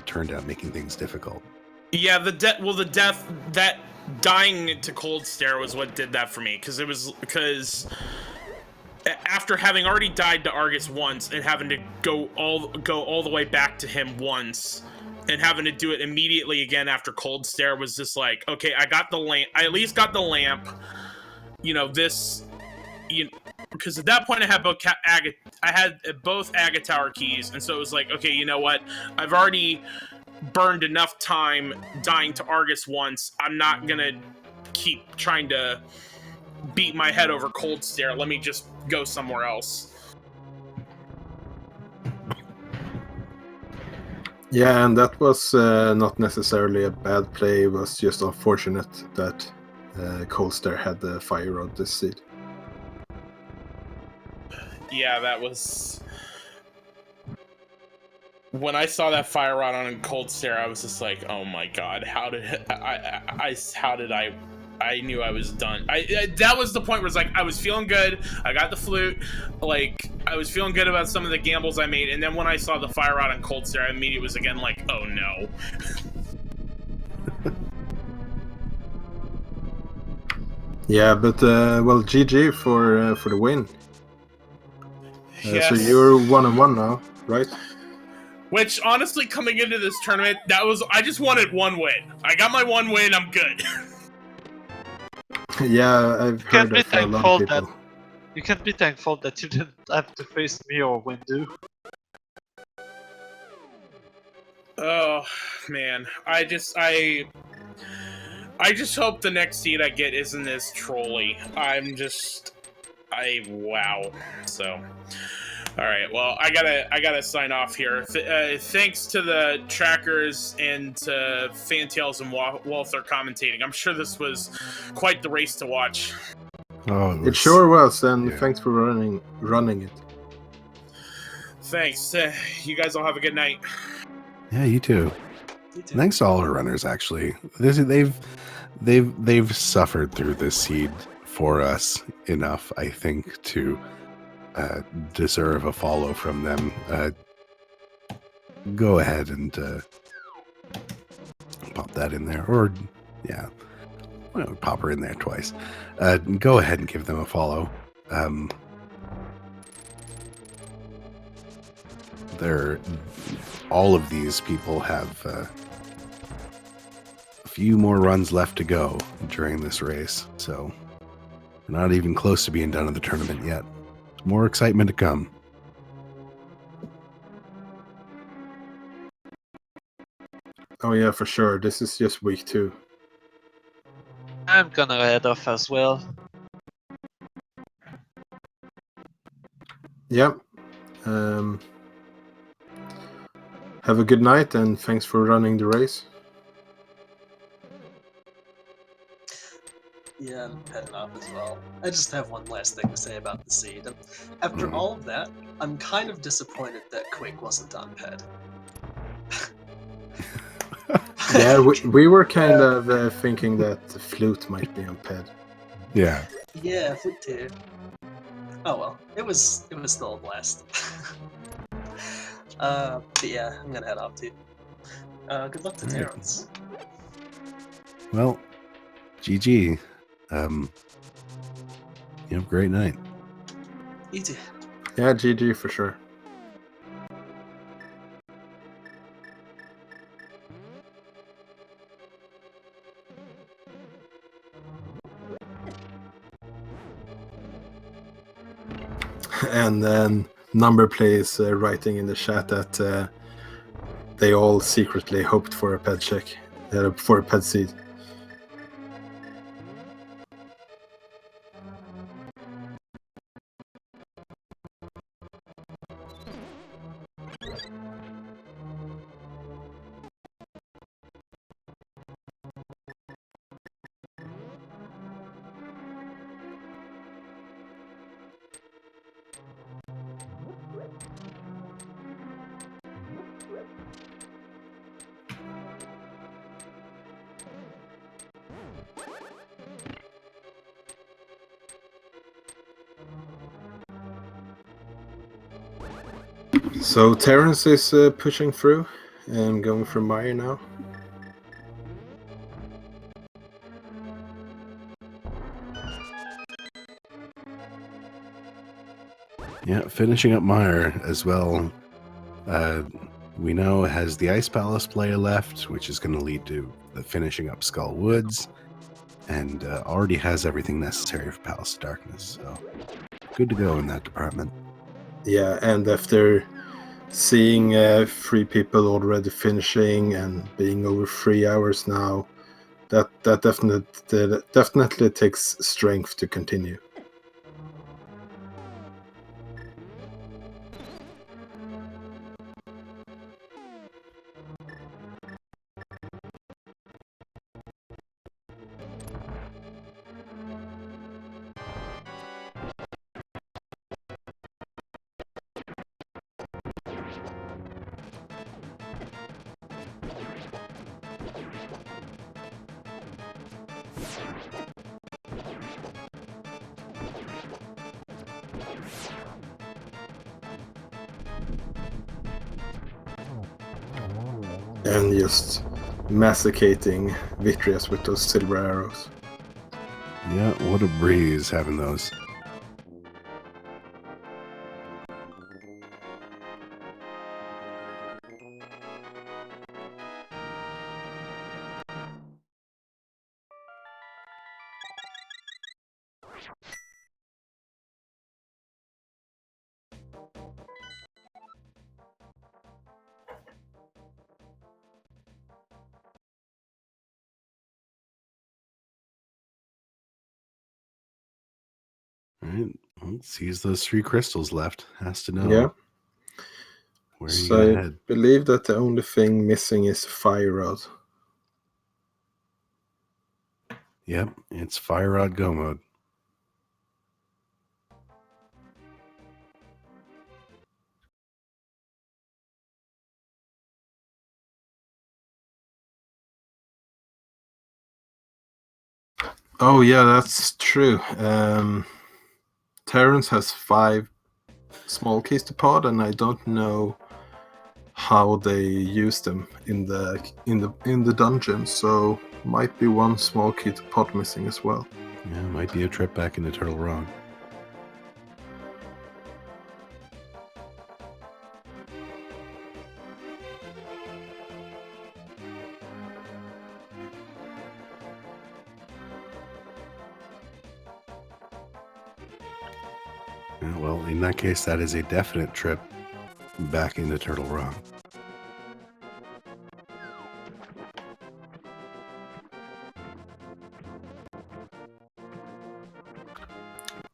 Speaker 1: turned out making things difficult.
Speaker 5: Yeah, that dying to Cold Stare was what did that for me, because after having already died to Argus once and having to go all the way back to him once and having to do it immediately again after Cold Stare was just like, okay, I got the lamp. I at least got the lamp. You know, because at that point I had both Aga Tower keys, and so it was like, okay, you know what? I've already burned enough time dying to Argus once. I'm not gonna keep trying to beat my head over Cold Stare. Let me just go somewhere else.
Speaker 2: Yeah, and that was not necessarily a bad play. It was just unfortunate that Cold Stare had the Fire Rod this seed.
Speaker 5: Yeah, that was... When I saw that Fire Rod on Cold Stare, I was just like, oh my god, how did I knew I was done. That was the point where it's like, I was feeling good, I got the flute, like, I was feeling good about some of the gambles I made, and then when I saw the Fire Rod and Cold Stare, I immediately was again like, oh no.
Speaker 2: Yeah, but well, GG for the win.
Speaker 5: Yes.
Speaker 2: So you're 1-1 now, right?
Speaker 5: Which, honestly, coming into this tournament, I just wanted one win. I got my one win, I'm good.
Speaker 2: Yeah, I've
Speaker 3: Can
Speaker 2: heard
Speaker 3: be
Speaker 2: that for a lot
Speaker 3: thankful
Speaker 2: of people.
Speaker 3: You can be thankful that you didn't have to face me or WinDEU.
Speaker 5: Oh, man. I just hope the next seed I get isn't as trolly. Wow. So, all right. Well, I gotta sign off here. Thanks to the trackers and to Fantails and Walther commentating. I'm sure this was quite the race to watch.
Speaker 1: Oh,
Speaker 2: It sure was, and
Speaker 1: yeah.
Speaker 2: thanks for running it.
Speaker 5: Thanks. You guys all have a good night.
Speaker 1: Yeah, you too.
Speaker 4: You too.
Speaker 1: Thanks to all our runners. Actually, they've suffered through this seed for us enough, I think, to deserve a follow from them. Go ahead and pop that in there, or yeah, well, pop her in there twice. Go ahead and give them a follow. All of these people have a few more runs left to go during this race, so we're not even close to being done in the tournament yet. More excitement to come.
Speaker 2: Oh yeah, for sure. This is just week 2.
Speaker 3: I'm gonna head off as well.
Speaker 2: Yep. Have a good night, and thanks for running the race.
Speaker 4: Yeah, I'm heading off as well. I just have one last thing to say about the seed. After all of that, I'm kind of disappointed that Quake wasn't on PED.
Speaker 2: Yeah, we were kind of thinking that the Flute might be on PED.
Speaker 1: Yeah.
Speaker 4: Yeah, Flute too. Oh well, it was still a blast. But yeah, I'm gonna head off too. Good luck to
Speaker 1: All right.
Speaker 4: Teraunce.
Speaker 1: Well, GG. You have a great night.
Speaker 4: You too.
Speaker 2: Yeah, GG for sure. And then Numberplay is writing in the chat that they all secretly hoped for a PED check, for a PED seed. So Teraunce is pushing through and going for Meyer now.
Speaker 1: Yeah, finishing up Meyer as well. We know has the Ice Palace player left, which is going to lead to the finishing up Skull Woods, and already has everything necessary for Palace of Darkness. So good to go in that department.
Speaker 2: Yeah, and after seeing 3 people already finishing and being over 3 hours now, that definitely takes strength to continue. and just massacring Vitreous with those silver arrows.
Speaker 1: Yeah, what a breeze having those. All right, well, sees those 3 crystals left. Has to know
Speaker 2: Yeah.
Speaker 1: where are you
Speaker 2: So
Speaker 1: gonna
Speaker 2: I
Speaker 1: head.
Speaker 2: believe that the only thing missing is Fire Rod.
Speaker 1: Yep, it's Fire Rod Go mode.
Speaker 2: Oh yeah, that's true. Teraunce has 5 small keys to pod, and I don't know how they use them in the dungeon. So might be 1 small key to pod missing as well.
Speaker 1: Yeah, might be a trip back into Turtle Rock. Yeah, well, in that case, that is a definite trip back into Turtle Rock.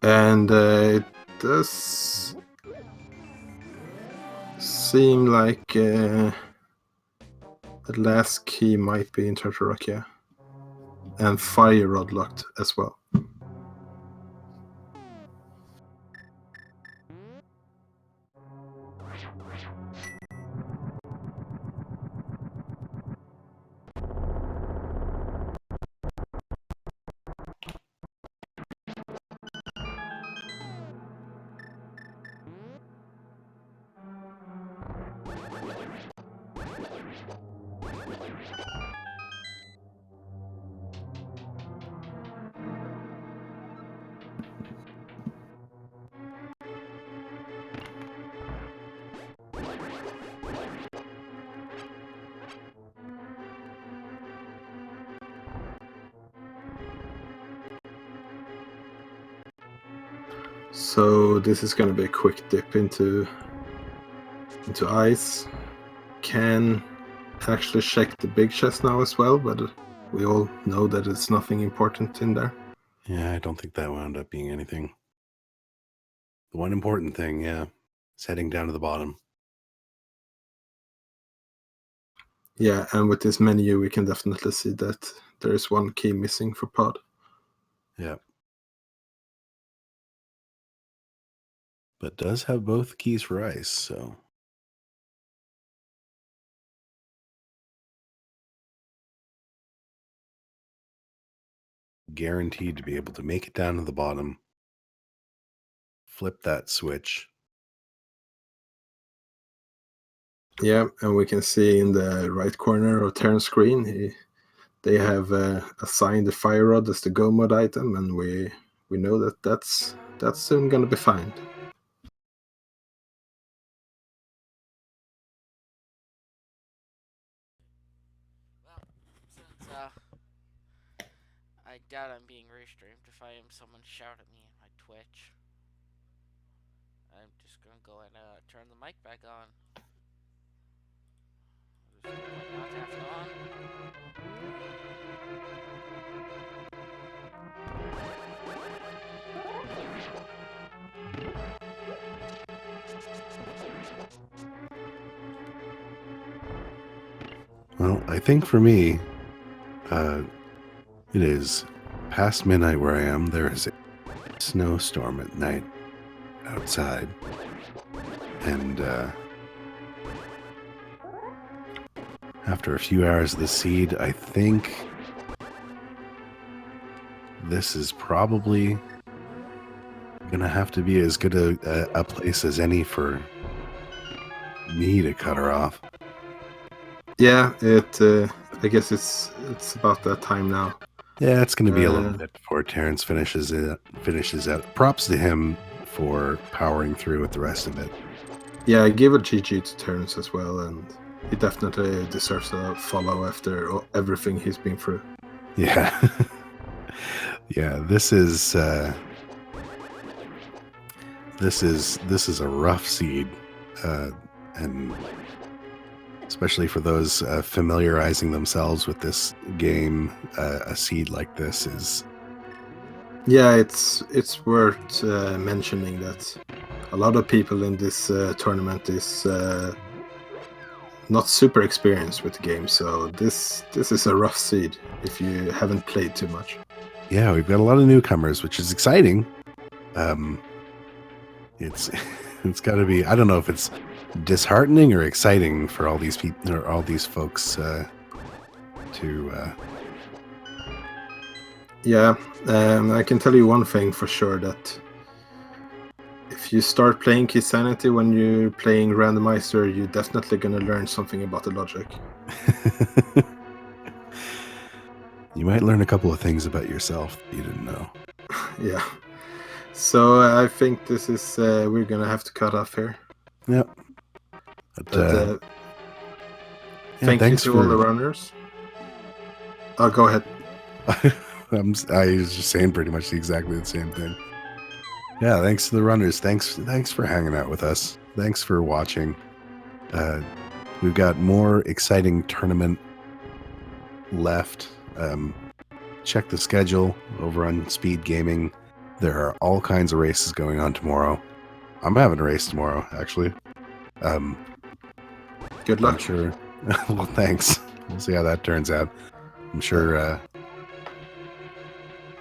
Speaker 2: And it does seem like the last key might be in Turtle Rock, yeah. And Fire Rod locked as well. So this is going to be a quick dip into ice. Can actually check the big chest now as well, but we all know that it's nothing important in there.
Speaker 1: Yeah, I don't think that wound up being anything. The one important thing, yeah, is heading down to the bottom.
Speaker 2: Yeah, and with this menu, we can definitely see that there is 1 key missing for pod.
Speaker 1: Yeah. But does have both keys for ice, so. Guaranteed to be able to make it down to the bottom. Flip that switch.
Speaker 2: Yeah, and we can see in the right corner of Terran's screen, they have assigned the Fire Rod as the Go mode item, and we know that that's soon going to be found.
Speaker 6: Well, since I doubt I'm being restreamed, if I am, someone shout at me in my Twitch. I'm just gonna go and turn the mic back on. There's no point not to have it on.
Speaker 1: Well, I think for me, it is past midnight where I am. There is a snowstorm at night outside. And after a few hours of the seed, I think this is probably gonna have to be as good a place as any for me to cut her off.
Speaker 2: Yeah, I guess it's about that time now.
Speaker 1: Yeah, it's going to be a little
Speaker 2: Uh,
Speaker 1: bit before Terrence finishes out. Props to him for powering through with the rest of it.
Speaker 2: Yeah, I give a GG to Teraunce as well, and he definitely deserves a follow after everything he's been through.
Speaker 1: Yeah. Yeah, this is a rough seed, and especially for those familiarizing themselves with this game, a seed like this is.
Speaker 2: Yeah, it's worth mentioning that a lot of people in this tournament is not super experienced with the game, so this is a rough seed if you haven't played too much.
Speaker 1: Yeah, we've got a lot of newcomers, which is exciting. It's it's got to be. I don't know if it's disheartening or exciting for all these people or all these folks to.
Speaker 2: Yeah, I can tell you one thing for sure, that if you start playing Keysanity when you're playing Randomizer, you're definitely going to learn something about the logic.
Speaker 1: You might learn a couple of things about yourself that you didn't know.
Speaker 2: Yeah. So I think this is we're going to have to cut off here.
Speaker 1: Yep.
Speaker 2: But thank you to all the runners. Oh, go ahead.
Speaker 1: I was just saying pretty much exactly the same thing. Yeah, thanks to the runners. Thanks for hanging out with us. Thanks for watching. We've got more exciting tournament left. Check the schedule over on Speed Gaming. There are all kinds of races going on tomorrow. I'm having a race tomorrow, actually.
Speaker 2: Good luck.
Speaker 1: I'm sure. Well, thanks. We'll see how that turns out. I'm sure.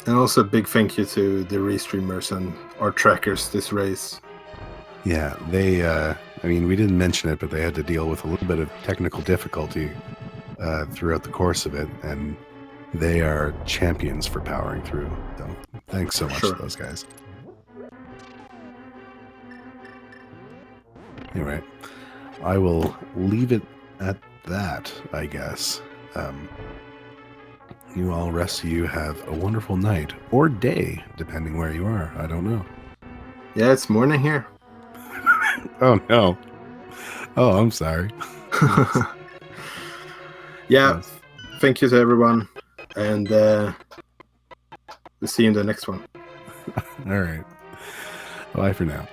Speaker 2: And also a big thank you to the restreamers and our trackers this race.
Speaker 1: Yeah, they, I mean, we didn't mention it, but they had to deal with a little bit of technical difficulty throughout the course of it, and they are champions for powering through. So thanks so much to those guys. Anyway, I will leave it at that, I guess. You all, rest of you, have a wonderful night or day, depending where you are. I don't know.
Speaker 2: Yeah, it's morning here.
Speaker 1: Oh, no. Oh, I'm sorry.
Speaker 2: Yeah, thank you to everyone, and we'll see you in the next one.
Speaker 1: All right. Bye for now.